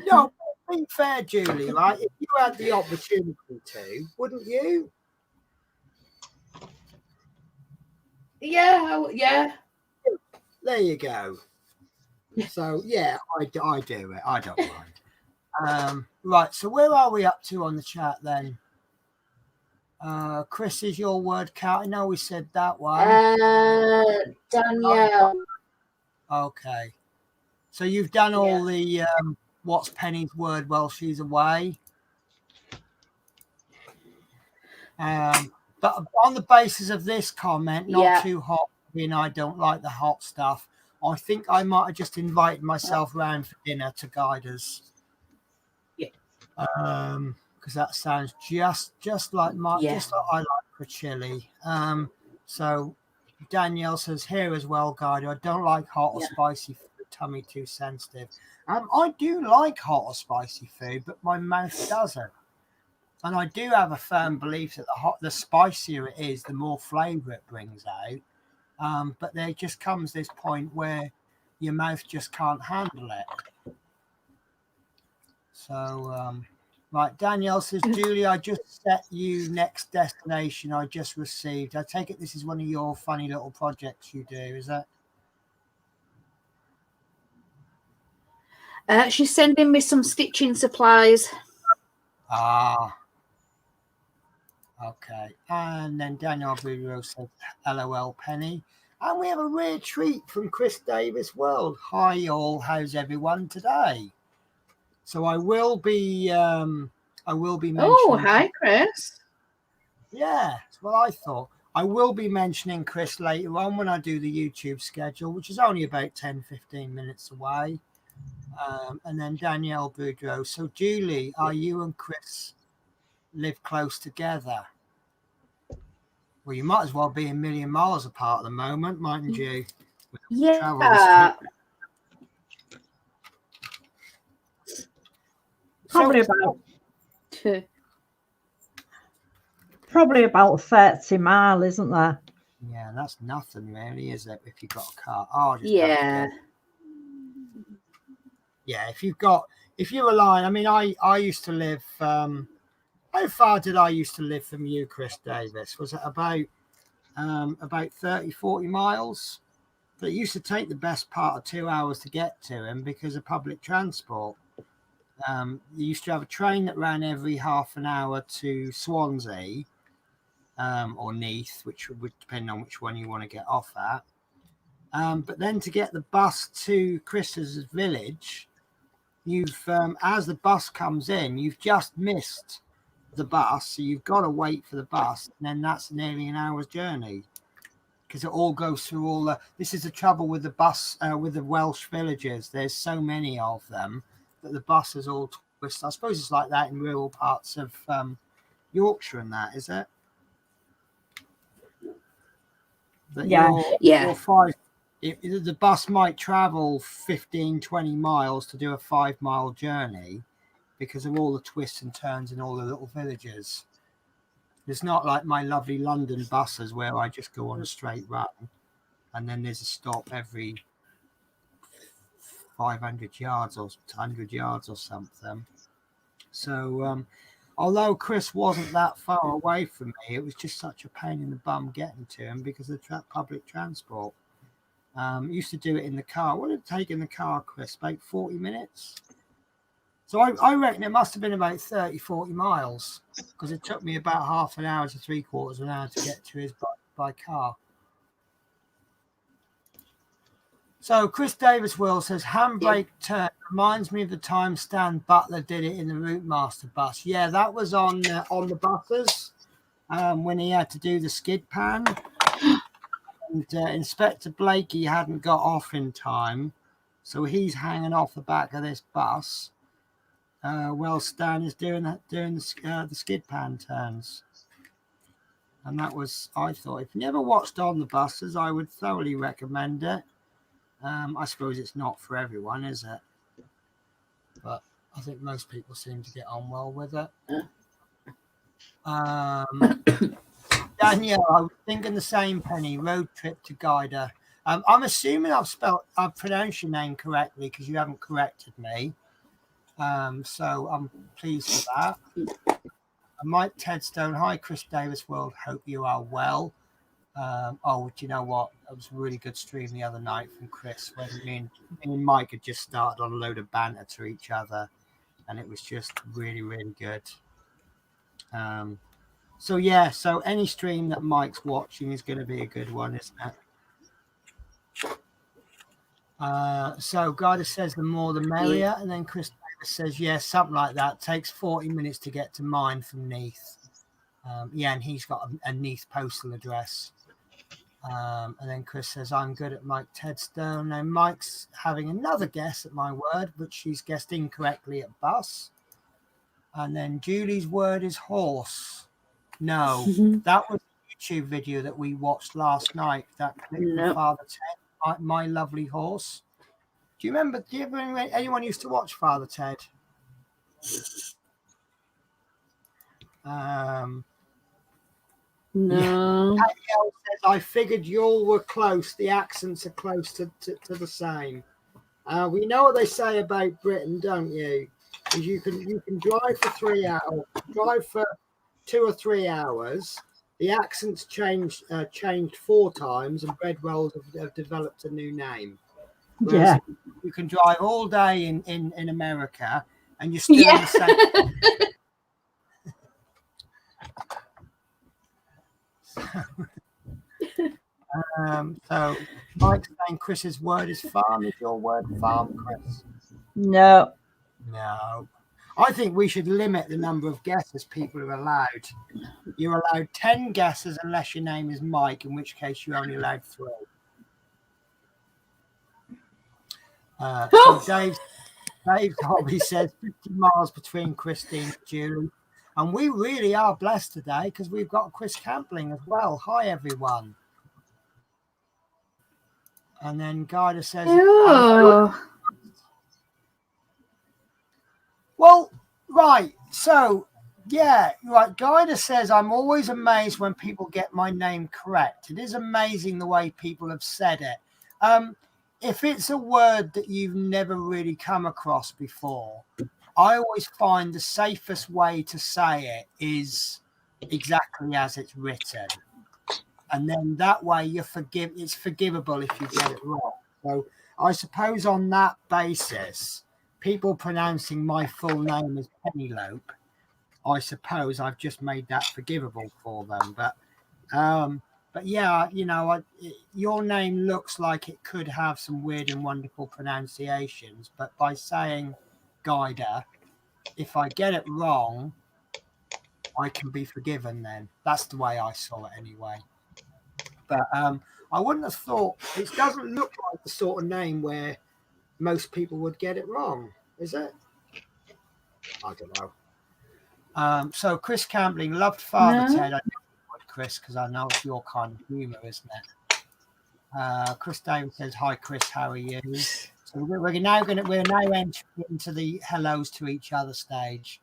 no, be fair, Julie, right? If you had the opportunity to, wouldn't you? Yeah. There you go. So yeah, I do it. I don't mind. Right. So where are we up to on the chat then? Chris, is your word count? I know we said that one. Danielle. Okay. So you've done all the what's Penny's word while she's away. But on the basis of this comment, not too hot, and I don't like the hot stuff, I think I might have just invited myself round for dinner to guide us. Yeah. Because that sounds just like just like I like for chili. So Danielle says here as well, guide. I don't like hot or spicy food, tummy too sensitive. I do like hot or spicy food, but my mouth doesn't. And I do have a firm belief that the spicier it is, the more flavour it brings out. But there just comes this point where your mouth just can't handle it. So, right, Danielle says, Julie, I just set you next destination I just received. I take it this is one of your funny little projects you do, is that? She's sending me some stitching supplies. Ah, okay. And then Danielle Boudreau says, LOL Penny. And we have a rare treat from Chris Davis World. Hi all, how's everyone today? So I will be mentioning. Oh, hi, Chris. Yeah, that's what I thought. I will be mentioning Chris later on when I do the YouTube schedule, which is only about 10-15 minutes away. And then Danielle Boudreau. So, Julie, are you and Chris live close together? Well, you might as well be a million miles apart at the moment, mightn't you? Yeah. Probably about 30 miles, isn't there? Yeah, that's nothing really, is it? If you've got a car. Oh, yeah. Yeah, if you're relying, I mean, I used to live, how far did I used to live from you, Chris Davis? Was it about 30-40 miles? But it used to take the best part of 2 hours to get to him because of public transport. You used to have a train that ran every half an hour to Swansea or Neath, which would depend on which one you want to get off at. But then to get the bus to Chris's village, you've as the bus comes in, you've just missed the bus, so you've got to wait for the bus, and then that's nearly an hour's journey because it all goes through all the. This is the trouble with the bus with the Welsh villages. There's so many of them that the buses all twist. I suppose it's like that in rural parts of Yorkshire, and that is it. That yeah. The bus might travel 15-20 miles to do a 5-mile journey because of all the twists and turns in all the little villages. It's not like my lovely London buses where I just go on a straight run and then there's a stop every 500 yards or 100 yards or something. So although Chris wasn't that far away from me, it was just such a pain in the bum getting to him because of the public transport. Used to do it in the car. What did it take in the car, Chris? About 40 minutes? So I reckon it must have been about 30-40 miles because it took me about half an hour to 3/4 of an hour to get to his by car. So Chris Davis Will says, handbrake turn reminds me of the time Stan Butler did it in the Route Master bus. Yeah, that was on the buses when he had to do the skid pan. And Inspector Blakey hadn't got off in time, so he's hanging off the back of this bus. Well, Stan is doing the skid pan turns, and that was, I thought, if you never watched On the Buses, I would thoroughly recommend it. I suppose it's not for everyone, is it? But I think most people seem to get on well with it. Danielle, I was thinking the same, Penny. Road trip to Guida. I'm assuming I've pronounced your name correctly because you haven't corrected me. So I'm pleased with that. Mike Tedstone, hi, Chris Davis World. Hope you are well. Do you know what? It was a really good stream the other night from Chris when me and Mike had just started on a load of banter to each other, and it was just really, really good. So any stream that Mike's watching is going to be a good one, isn't it? So Guida says the more the merrier, and then Chris Davis says, yeah, something like that. Takes 40 minutes to get to mine from Neath. And he's got a Neath postal address. And then Chris says, I'm good at Mike Tedstone. Now Mike's having another guess at my word, but she's guessed incorrectly at bus. And then Julie's word is horse. No, that was a YouTube video that we watched last night. That clip from Father Ted, my lovely horse. Do you remember? Anyone used to watch Father Ted? No. Yeah. Says, I figured you all were close. The accents are close to the same. We know what they say about Britain, don't you? is you can drive for 3 hours, drive for 2 or 3 hours. The accents changed 4 times, and bread rolls have developed a new name. Whereas you can drive all day in America, and you're still in the same. So Mike's saying Chris's word is farm. Is your word farm, Chris? No. I think we should limit the number of guesses people are allowed. You're allowed 10 guesses unless your name is Mike, in which case you're only allowed 3. So Dave Hobby says 50 miles between Christine and Julie. And we really are blessed today because we've got Chris Campling as well. Hi, everyone. And then Guida says... Well, right. So, yeah, right. Guida says, I'm always amazed when people get my name correct. It is amazing the way people have said it. If it's a word that you've never really come across before, I always find the safest way to say it is exactly as it's written. And then that way it's forgivable if you get it wrong. So I suppose on that basis, people pronouncing my full name as Penelope, I suppose I've just made that forgivable for them. But yeah, you know, your name looks like it could have some weird and wonderful pronunciations, but by saying Guida, if I get it wrong, I can be forgiven then. That's the way I saw it anyway. But I wouldn't have thought, it doesn't look like the sort of name where most people would get it wrong, is it? I don't know. So Chris Campling, loved Father Ted. I would, Chris, because I know it's your kind of humour, isn't it? Chris David says, hi Chris, how are you? So we're now entering into the hellos to each other stage.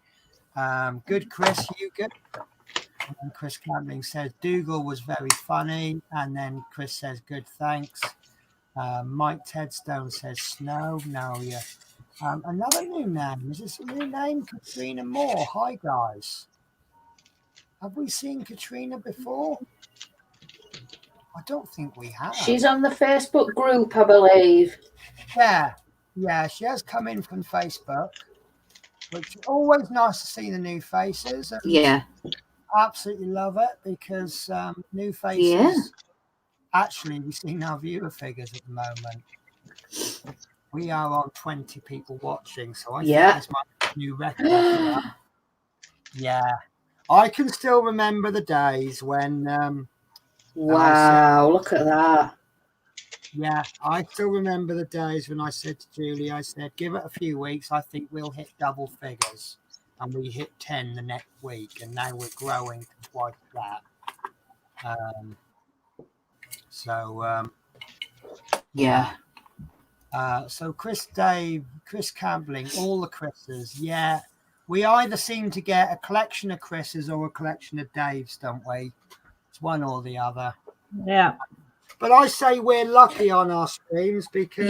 Good, Chris, you good? And Chris Campling says Dougal was very funny, and then Chris says good, thanks. Mike Tedstone says snow. No, yeah. Another new name. Is this a new name? Katrina Moore. Hi guys. Have we seen Katrina before? I don't think we have. She's on the Facebook group, I believe. Yeah, she has come in from Facebook, which is always nice to see the new faces. Yeah. Absolutely love it because new faces. Yeah. Actually, we've seen our viewer figures at the moment. We are on 20 people watching, so I think this might be a new record. For that. Yeah, I can still remember the days when. Wow, look at that. Yeah, I still remember the days when I said to Julie, I said, give it a few weeks, I think we'll hit double figures. And we hit 10 the next week, and now we're growing to twice that. So Chris Campling, all the Chris's, yeah. We either seem to get a collection of Chris's or a collection of Dave's, don't we? It's one or the other. Yeah. But I say we're lucky on our streams because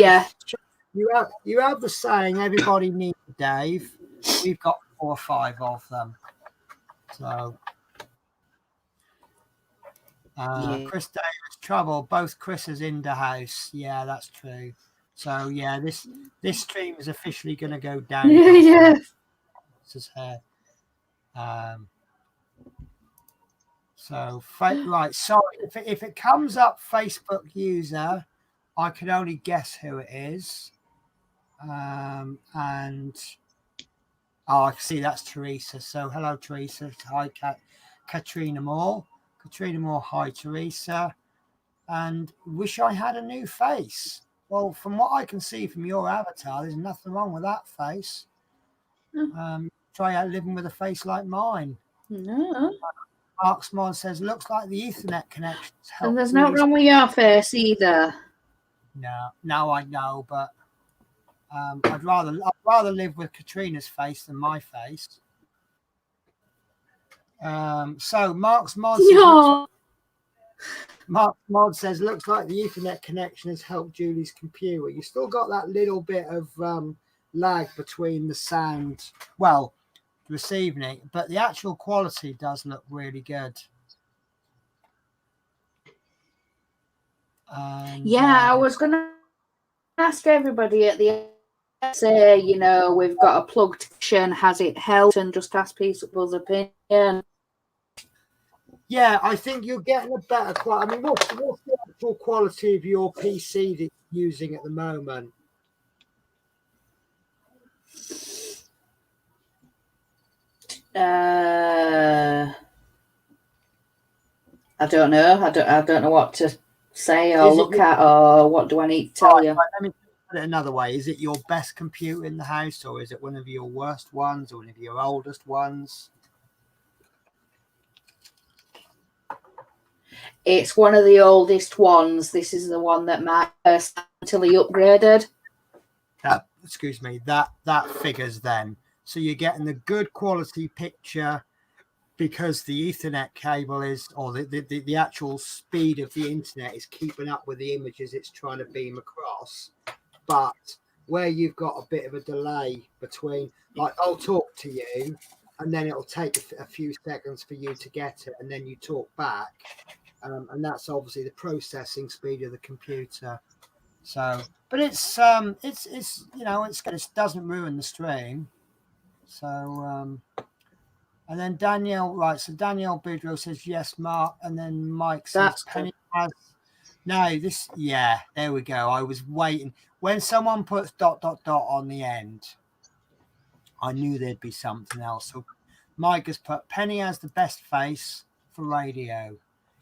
you have the saying, everybody needs a Dave. We've got 4 or 5 of them. So Chris Davis, trouble. Both Chris's in the house. Yeah, that's true. So yeah, this stream is officially going to go down. Yeah. This is her. So right. Sorry, if it comes up Facebook user, I can only guess who it is. And I can see that's Teresa. So hello, Teresa. Hi, Katrina Moore. Katrina Moore, hi, Teresa. And wish I had a new face. Well, from what I can see from your avatar, there's nothing wrong with that face. Try out living with a face like mine. No. Mark Small says, looks like the Ethernet connections help. And there's no wrong with your face either. No, I know, but I'd rather live with Katrina's face than my face. So Mark's Mod says, looks like the Ethernet connection has helped Julie's computer. You still got that little bit of lag between the sound, well, receiving it, but the actual quality does look really good. Yeah, I was going to ask everybody at the end, say, you know, we've got a plugged session, has it helped, and just ask people's opinion. Yeah, I think you're getting a better quality. I mean, what's the actual quality of your PC that you're using at the moment? I don't know. I don't know what to say or look at, or what do I need to tell you? Let me put it another way. Is it your best computer in the house, or is it one of your worst ones, or one of your oldest ones? It's one of the oldest ones. This is the one that Mark until he upgraded. Excuse me. That figures then. So you're getting the good quality picture because the Ethernet cable is, or the actual speed of the internet is keeping up with the images it's trying to beam across. But where you've got a bit of a delay between, like, I'll talk to you and then it'll take a few seconds for you to get it, and then you talk back. And that's obviously the processing speed of the computer. So, but it's you know, it doesn't ruin the stream. So, and then Danielle, right? So Danielle Boudreau says yes, Mark, and then Mike says That's Penny has. No, this, yeah, there we go. I was waiting when someone puts ... on the end. I knew there'd be something else. So Mike has put Penny has the best face for radio.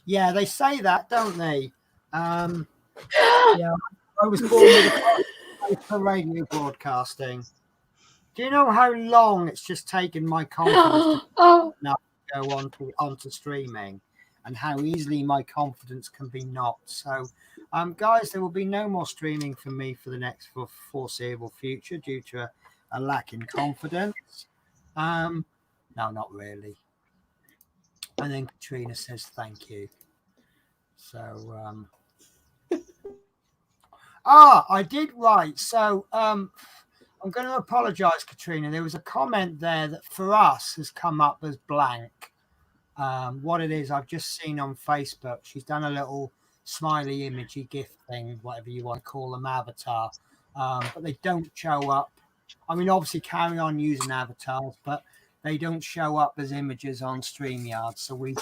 Yeah, they say that, don't they? Yeah, I was born with a face for radio broadcasting. Do you know how long it's just taken my confidence to go onto streaming, and how easily my confidence can be knocked? So, guys, there will be no more streaming for me for the next foreseeable future due to a lack in confidence. No, not really. And then Katrina says thank you. So, I did write. So, I'm going to apologize, Katrina. There was a comment there that for us has come up as blank. What it is, I've just seen on Facebook. She's done a little smiley imagey gift thing, whatever you want to call them, avatar. But they don't show up. I mean, obviously carry on using avatars, but they don't show up as images on StreamYard. So we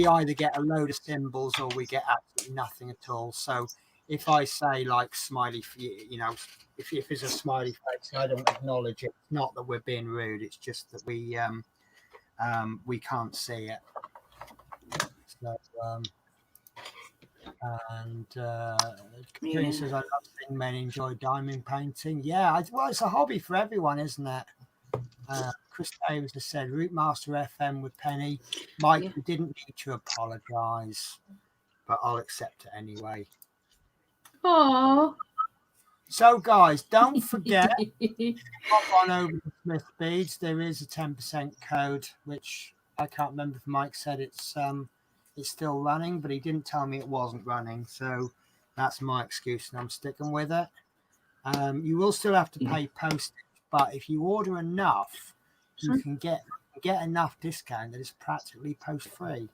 either get a load of symbols or we get absolutely nothing at all. So if I say like smiley, you know, if it's a smiley face, I don't acknowledge it. It's not that we're being rude. It's just that we can't see it. So, Katrina says, I love seeing men enjoy diamond painting. Yeah, well, it's a hobby for everyone, isn't it? Chris Davis has said, Rootmaster FM with Penny. Mike, we didn't need to apologise, but I'll accept it anyway. Oh. So, guys, don't forget, hop on over to Smith Beads. There is a 10% code, which I can't remember if Mike said it's still running, but he didn't tell me it wasn't running. So that's my excuse, and I'm sticking with it. You will still have to pay postage, but if you order enough, you can get enough discount that it's practically post free,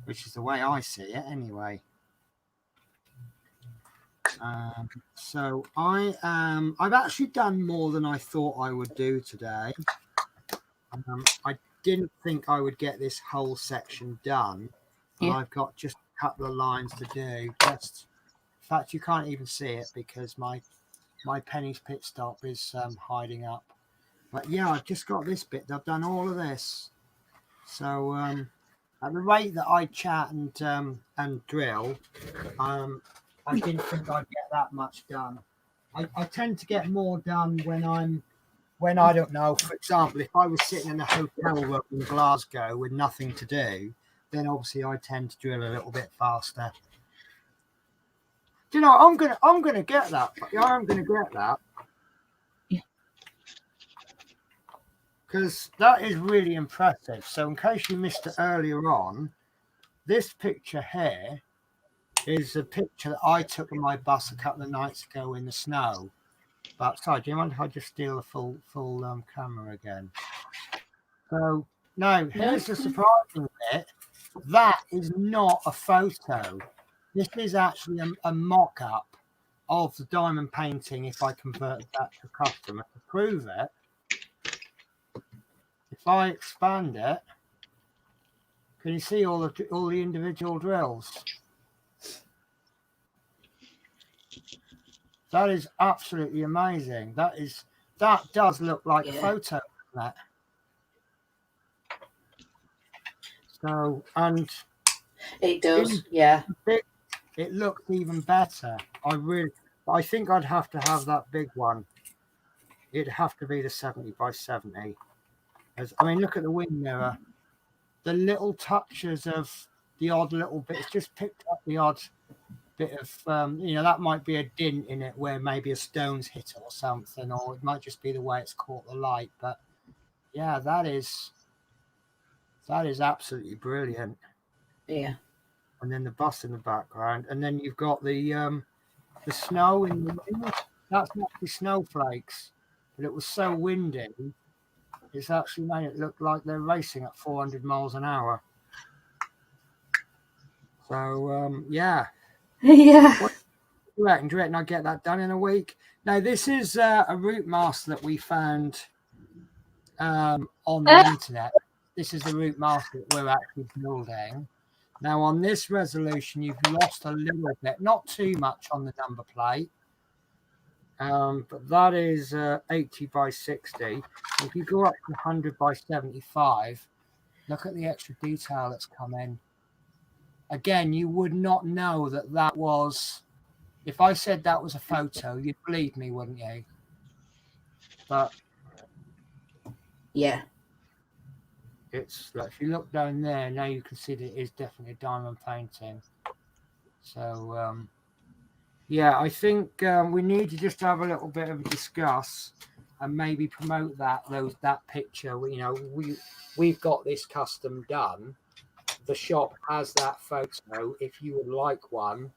which is the way I see it anyway. So I've actually done more than I thought I would do today. I didn't think I would get this whole section done, but I've got just a couple of lines to do. In fact, you can't even see it because my Penny's Pitstop is hiding up. But yeah, I've just got this bit. I've done all of this. So at the rate that I chat and drill, I didn't think I'd get that much done. I tend to get more done when I don't know, for example, if I was sitting in a hotel room in Glasgow with nothing to do, then obviously I tend to drill a little bit faster. Do you know, I'm gonna get that. I'm gonna get that. Because that is really impressive. So in case you missed it earlier on, this picture here is a picture that I took on my bus a couple of nights ago in the snow. But sorry, do you mind if I just steal the full camera again? So no, here's the surprising bit. That is not a photo. This is actually a mock-up of the diamond painting. If I convert that to customer to prove it, if I expand it, can you see all the individual drills? That is absolutely amazing. That does look like a photo, that. So, and it does, yeah. It looks even better. I think I'd have to have that big one. It'd have to be the 70 by 70. I mean, look at the wing mirror. The little touches of the odd little bits, just picked up the odd bit of, that might be a dint in it where maybe a stone's hit it or something, or it might just be the way it's caught the light. But yeah, that is absolutely brilliant. Yeah. And then the bus in the background, and then you've got the snow in the wind. That's actually snowflakes, but it was so windy, it's actually made it look like they're racing at 400 miles an hour. So yeah. Yeah. Do you reckon I'll get that done in a week? Now, this is a route master that we found on the internet. This is the route master that we're actually building. Now, on this resolution, you've lost a little bit, not too much on the number plate, but that is 80 by 60. If you go up to 100 by 75, look at the extra detail that's come in. Again, you would not know that was, if I said that was a photo, you'd believe me, wouldn't you? But yeah, it's like, if you look down there, now you can see that it is definitely a diamond painting. So yeah, I think we need to just have a little bit of a discuss and maybe promote that picture. We've got this custom done. The shop has that photo. If you would like one,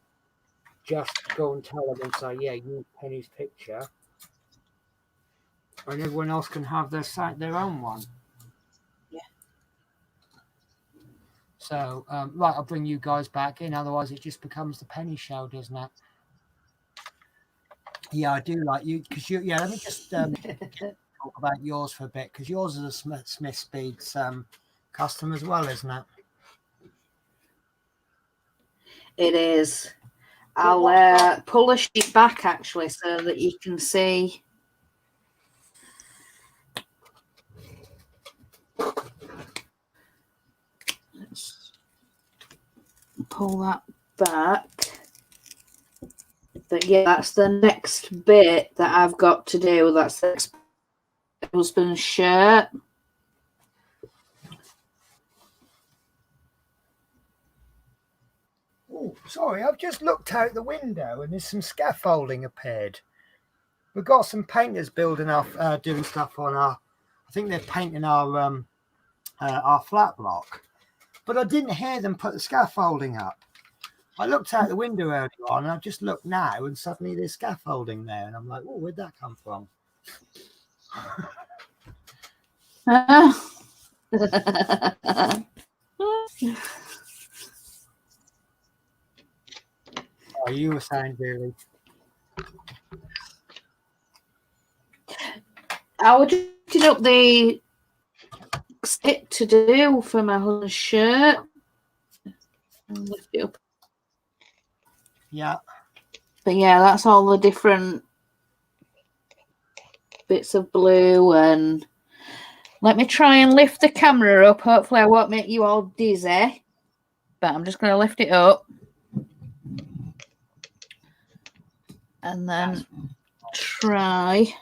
just go and tell them and say, yeah, use Penny's picture, and everyone else can have their own one. Yeah. So right, I'll bring you guys back in. Otherwise, it just becomes the Penny show, doesn't it? Yeah, I do like you because you. Yeah, let me just talk about yours for a bit, because yours is a Smith Speeds custom as well, isn't it? It is. I'll pull a sheet back actually so that you can see. Let's pull that back. But yeah, that's the next bit that I've got to do. That's the husband's shirt. Oh, sorry, I've just looked out the window and there's some scaffolding appeared. We've got some painters building our doing stuff on I think they're painting our flat block. But I didn't hear them put the scaffolding up. I looked out the window earlier on and I've just looked now and suddenly there's scaffolding there and I'm like, oh, where'd that come from? Oh, you were saying, Julie? I was putting up the stick to do for my husband's shirt. I'll lift it up. Yeah. But yeah, that's all the different bits of blue. And let me try and lift the camera up. Hopefully I won't make you all dizzy, but I'm just going to lift it up and then try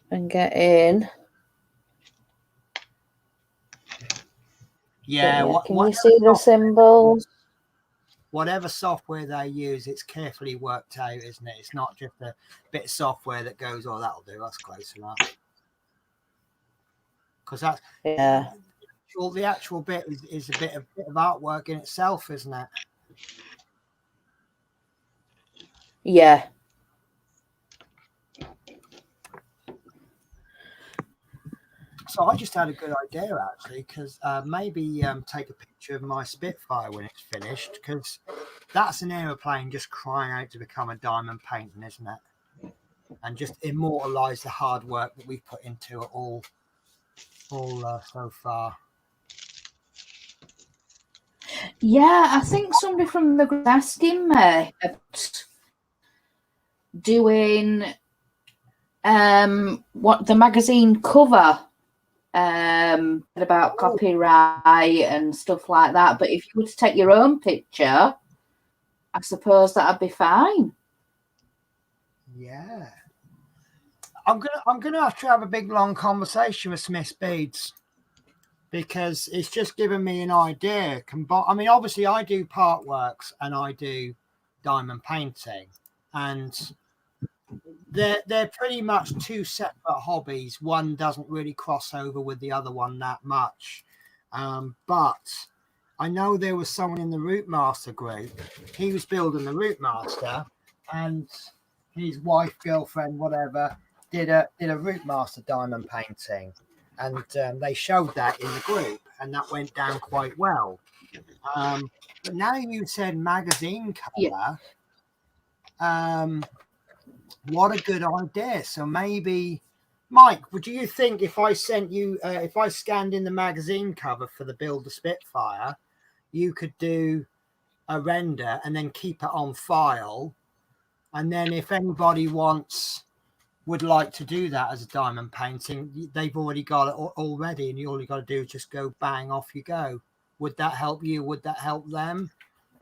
and get in. Yeah, can you see the symbols? Whatever software they use, it's carefully worked out, isn't it? It's not just a bit of software that goes, oh, that'll do, that's close enough. Because that's the actual bit is a bit of artwork in itself, isn't it? Yeah. So I just had a good idea actually, because maybe take a picture of my Spitfire when it's finished, because that's an aeroplane just crying out to become a diamond painting, isn't it? And just immortalise the hard work that we've put into it all so far. Yeah, I think somebody from the group asking me about doing what the magazine cover about copyright and stuff like that. But if you were to take your own picture, I suppose that'd be fine. Yeah. I'm gonna have to have a big long conversation with Smith's Beads, because it's just given me an idea. I mean, obviously I do part works and I do diamond painting, and they're pretty much two separate hobbies. One doesn't really cross over with the other one that much. But I know there was someone in the Rootmaster group. He was building the Rootmaster, and his wife, girlfriend, whatever, did a Rootmaster diamond painting, and they showed that in the group, and that went down quite well. But now you said magazine cover. Yeah. What a good idea. So maybe, Mike, would you think if I sent you, if I scanned in the magazine cover for the Build the Spitfire, you could do a render and then keep it on file, and then if anybody would like to do that as a diamond painting, they've already got it already, and all you got to do is just go bang, off you go. Would that help you? Would that help them?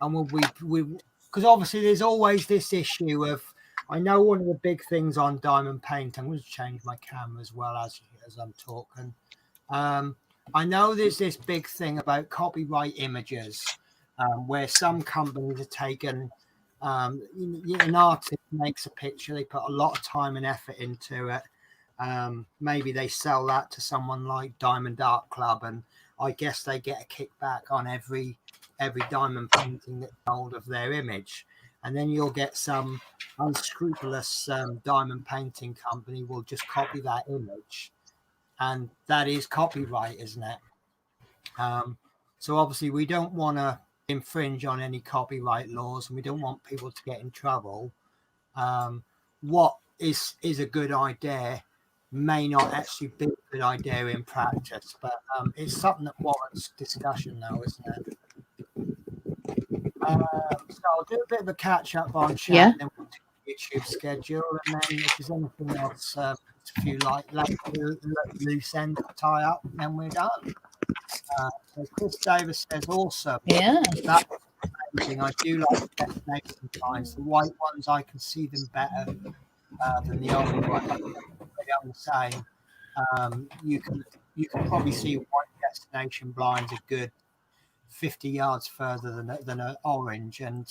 And would we because obviously there's always this issue of, I know one of the big things on diamond paint, I'm going to change my camera as well as I'm talking. I know there's this big thing about copyright images, where some companies are taken, an artist makes a picture, they put a lot of time and effort into it. Maybe they sell that to someone like Diamond Art Club, and I guess they get a kickback on every diamond painting that's sold of their image. And then you'll get some unscrupulous diamond painting company will just copy that image, and that is copyright, isn't it? So obviously we don't want to infringe on any copyright laws, and we don't want people to get in trouble. What is a good idea may not actually be a good idea in practice, but it's something that warrants discussion now, isn't it? So I'll do a bit of a catch up on chat, Yeah. and then we'll do the YouTube schedule, and then if there's anything else, a few loose ends to tie up, then we're done. So Chris Davis says, awesome. Yeah. That's amazing. I do like the destination lines. The white ones, I can see them better than the old ones. I'm saying, you can probably see white destination blinds a good 50 yards further than an orange. And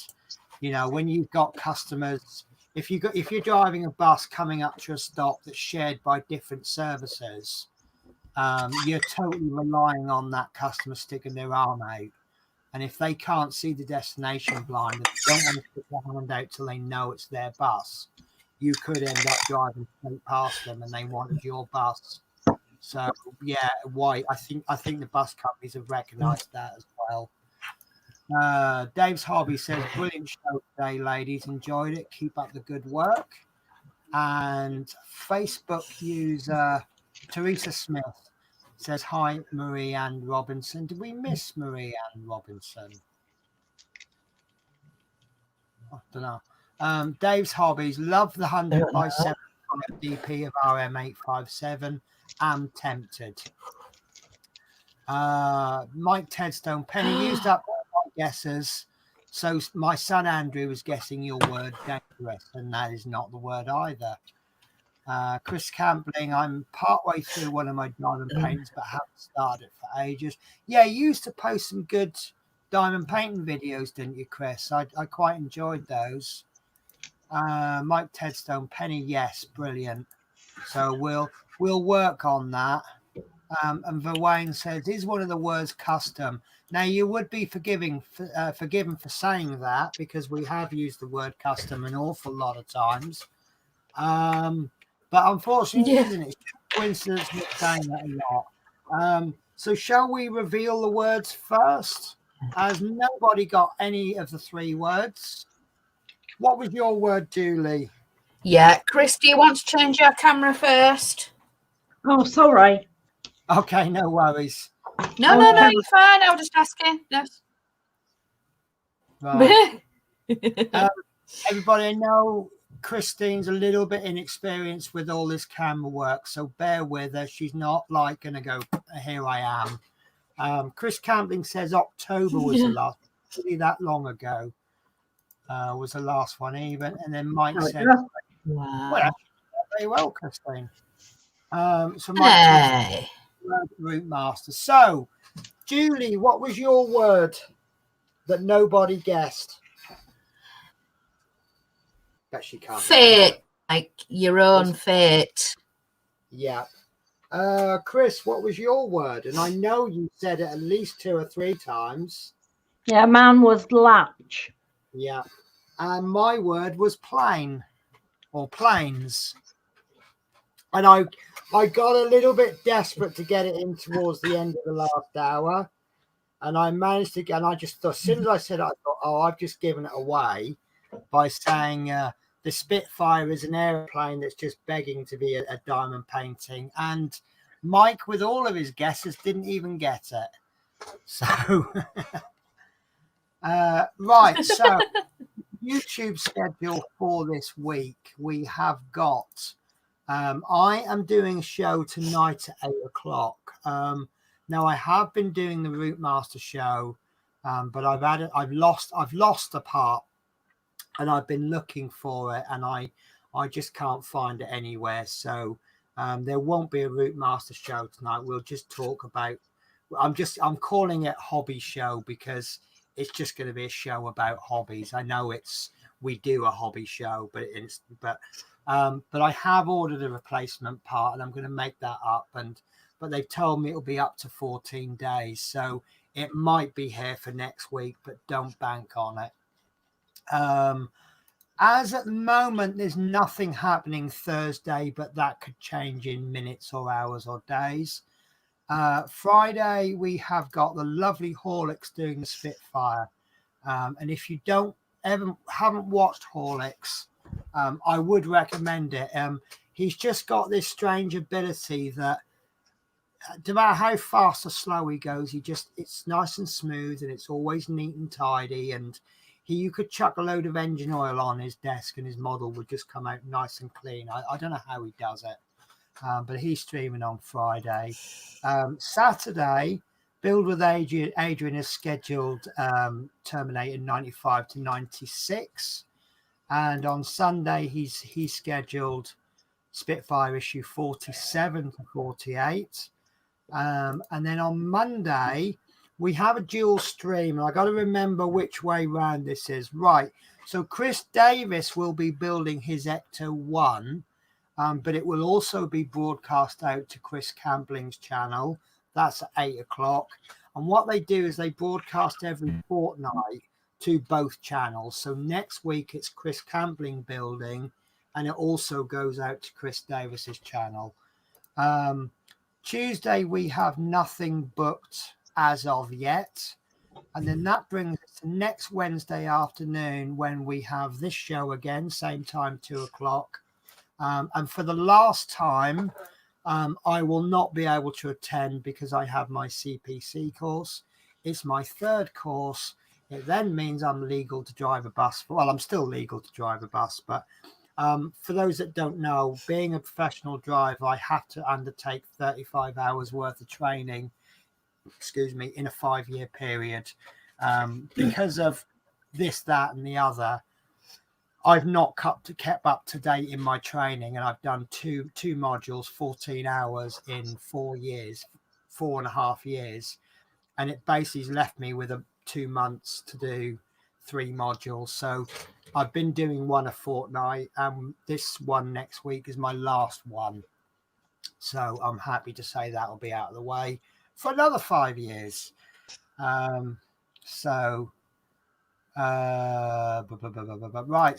you know, when you've got customers, if you're driving a bus coming up to a stop that's shared by different services, you're totally relying on that customer sticking their arm out. And if they can't see the destination blind, and they don't want to stick their hand out till they know it's their bus, you could end up driving straight past them and they wanted your bus. So yeah, white. I think the bus companies have recognised that as well. Dave's Hobby says, brilliant show today, ladies. Enjoyed it. Keep up the good work. And Facebook user Teresa Smith says, hi, Marie Ann Robinson. Did we miss Marie Ann Robinson? I don't know. Dave's Hobbies, love the 100 by 75 DP of RM857. I'm tempted. Mike Tedstone, Penny used up all my guesses. So my son Andrew was guessing your word dangerous, and that is not the word either. Chris Campbelling, I'm partway through one of my diamond paintings, but haven't started for ages. Yeah, you used to post some good diamond painting videos, didn't you, Chris? I quite enjoyed those. Mike Tedstone, Penny, yes, brilliant. So we'll work on that. And Verwain says, is one of the words custom? Now, you would be forgiven for saying that, because we have used the word custom an awful lot of times. But unfortunately, it isn't. It's just coincidence with saying that a lot. So shall we reveal the words first? Has nobody got any of the 3 words? What was your word, Julie? Yeah, Chris, do you want to change your camera first? Oh, sorry. Okay, no worries. No, you're fine. I was just asking. Yes. Right. Everybody, I know Christine's a little bit inexperienced with all this camera work, so bear with her. She's not like going to go, here I am. Chris Campling says October was the last, really that long ago was the last one even. And then Mike said, Wow. well, very well, Christine. So Mike Route Master. So, Julie, what was your word that nobody guessed? Bet she can't. Fate, like your own fate. Yeah. Chris, what was your word? And I know you said it at least 2 or 3 times. Yeah, mine was latch. Yeah. And my word was plane or planes. And I got a little bit desperate to get it in towards the end of the last hour. And I managed to get, and I just thought, as soon as I said it, I thought, oh, I've just given it away by saying the Spitfire is an airplane that's just begging to be a diamond painting. And Mike, with all of his guesses, didn't even get it. So, right. So, YouTube schedule for this week, we have got, I am doing a show tonight at 8 o'clock. Now I have been doing the Route Master show, but I've lost a part, and I've been looking for it, and I just can't find it anywhere. So there won't be a Route Master show tonight. We'll just talk about. I'm calling it hobby show because it's just going to be a show about hobbies. I know we do a hobby show, but I have ordered a replacement part, and I'm going to make that up. But they've told me it'll be up to 14 days, so it might be here for next week, but don't bank on it. As at the moment, there's nothing happening Thursday, but that could change in minutes or hours or days. Friday, we have got the lovely Horlicks doing the Spitfire. And if you haven't watched Horlicks, I would recommend it. He's just got this strange ability that no matter how fast or slow he goes, it's nice and smooth, and it's always neat and tidy. And you could chuck a load of engine oil on his desk and his model would just come out nice and clean. I don't know how he does it, but he's streaming on Friday. Saturday, Build with Adrian is scheduled Terminator 95 to 96. And on Sunday, he's scheduled Spitfire issue 47 to 48. And then on Monday, we have a dual stream. And I got to remember which way round this is. Right. So Chris Davis will be building his Ecto 1, but it will also be broadcast out to Chris Campling's channel. That's at 8 o'clock. And what they do is they broadcast every fortnight to both channels. So next week it's Chris Campling building, and it also goes out to Chris Davis's channel. Tuesday we have nothing booked as of yet, and then that brings us to next Wednesday afternoon when we have this show again, same time, 2 o'clock. And for the last time, I will not be able to attend because I have my CPC course. It's my 3rd course. It then means I'm legal to drive a bus. Well, I'm still legal to drive a bus, but for those that don't know, being a professional driver, I have to undertake 35 hours worth of training, in a 5-year period. Because of this, that, and the other, I've not kept up to date in my training, and I've done two modules, 14 hours in 4.5 years. And it basically has left me with 2 months to do 3 modules. So I've been doing one a fortnight, and this one next week is my last one. So I'm happy to say that will be out of the way for another 5 years. Right,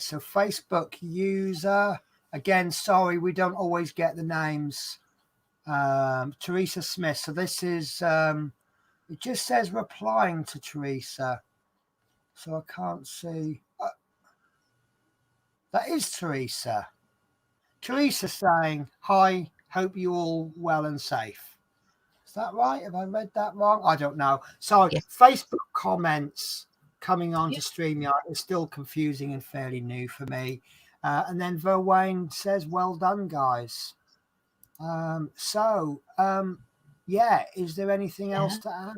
so Facebook user, again, sorry, we don't always get the names. Teresa Smith. So this is, it just says replying to Teresa. So I can't see. That is Teresa. Teresa saying, hi, hope you all well and safe. Is that right? Have I read that wrong? I don't know. So Yeah. Facebook comments coming on to StreamYard is still confusing and fairly new for me. And then Verwayne says, well done, guys. Yeah, is there anything else to add?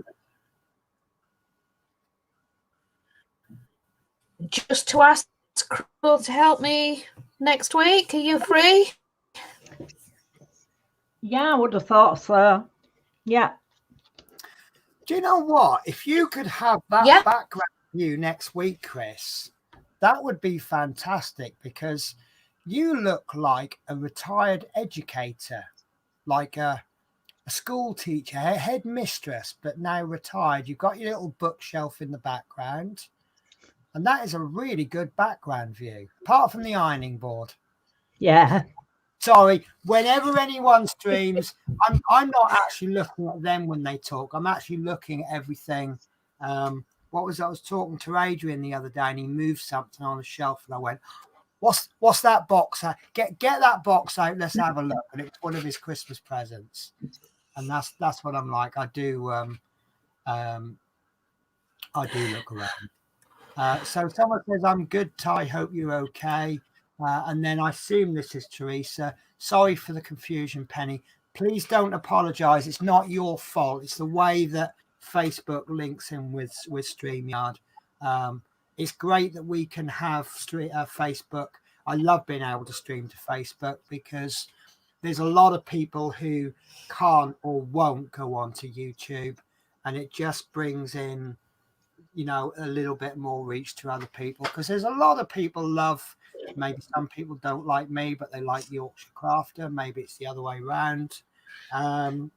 Just to ask Crystal to help me next week. Are you free? Yeah, I would have thought so. Yeah. Do you know what? If you could have that background view next week, Chris, that would be fantastic, because you look like a retired educator, like a school teacher, a headmistress, but now retired. You've got your little bookshelf in the background, and that is a really good background view, apart from the ironing board. Yeah. Sorry, whenever anyone streams, I'm not actually looking at them when they talk. I'm actually looking at everything. I was talking to Adrian the other day, and he moved something on the shelf, and I went, What's that box? Get that box out. Let's have a look. And it was one of his Christmas presents, and that's what I'm like. I do look around. So someone says, I'm good, Ty. Hope you're okay. And then I assume this is Teresa. Sorry for the confusion, Penny. Please don't apologize. It's not your fault. It's the way that Facebook links in with StreamYard. It's great that we can have Facebook. I love being able to stream to Facebook, because there's a lot of people who can't or won't go onto YouTube, and it just brings in, a little bit more reach to other people, because there's a lot of people maybe some people don't like me, but they like Yorkshire Crafter. Maybe it's the other way around. Can't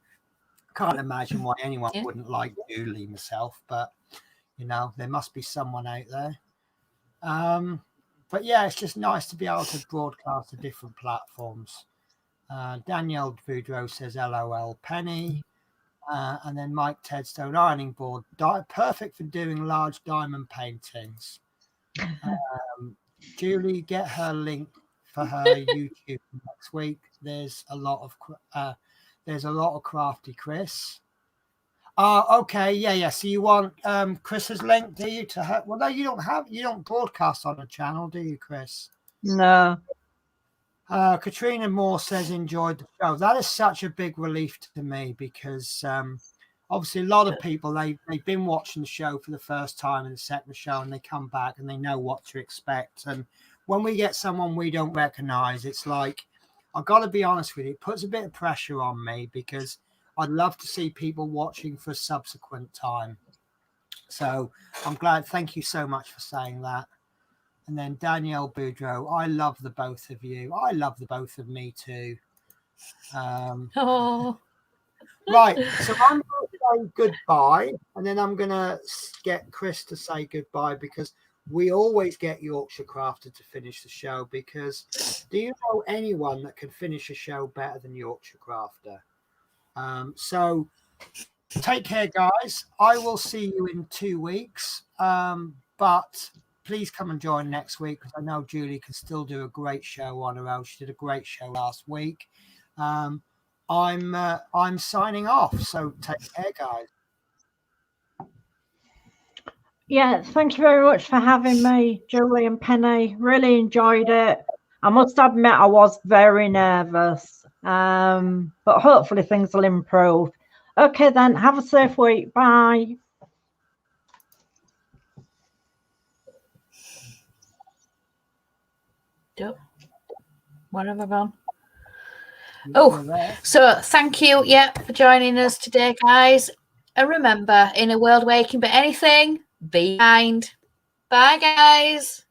imagine why anyone wouldn't like Julie myself, but there must be someone out there. But yeah, it's just nice to be able to broadcast to different platforms. Danielle Boudreau says LOL Penny. And then Mike Tedstone, ironing board, perfect for doing large diamond paintings. Julie, get her link for her YouTube next week. There's a lot of crafty Chris. Okay, yeah. So you want Chris's link, do you, to her? Well, no, you don't broadcast on a channel, do you, Chris? No. Katrina Moore says enjoyed the show. That is such a big relief to me, because obviously a lot of people, they've been watching the show for the first time and the second show, and they come back and they know what to expect. And when we get someone we don't recognize, it's like, I've got to be honest with you, it puts a bit of pressure on me, because I'd love to see people watching for a subsequent time. So I'm glad. Thank you so much for saying that. And then Danielle Boudreau, I love the both of you. I love the both of me too. Right, so I'm going to say goodbye, and then I'm going to get Chris to say goodbye, because we always get Yorkshire Crafter to finish the show, because do you know anyone that can finish a show better than Yorkshire Crafter? So take care, guys. I will see you in 2 weeks, but please come and join next week, because I know Julie can still do a great show on her own. She did a great show last week. I'm signing off, so take care, guys. Yeah, thank you very much for having me, Julie and Penny. Really enjoyed it. I must admit I was very nervous, but hopefully things will improve. Okay then, have a safe week. Bye. What have I gone? Oh, so thank you, for joining us today, guys. And remember, in a world where you can be anything, be kind. Bye, guys.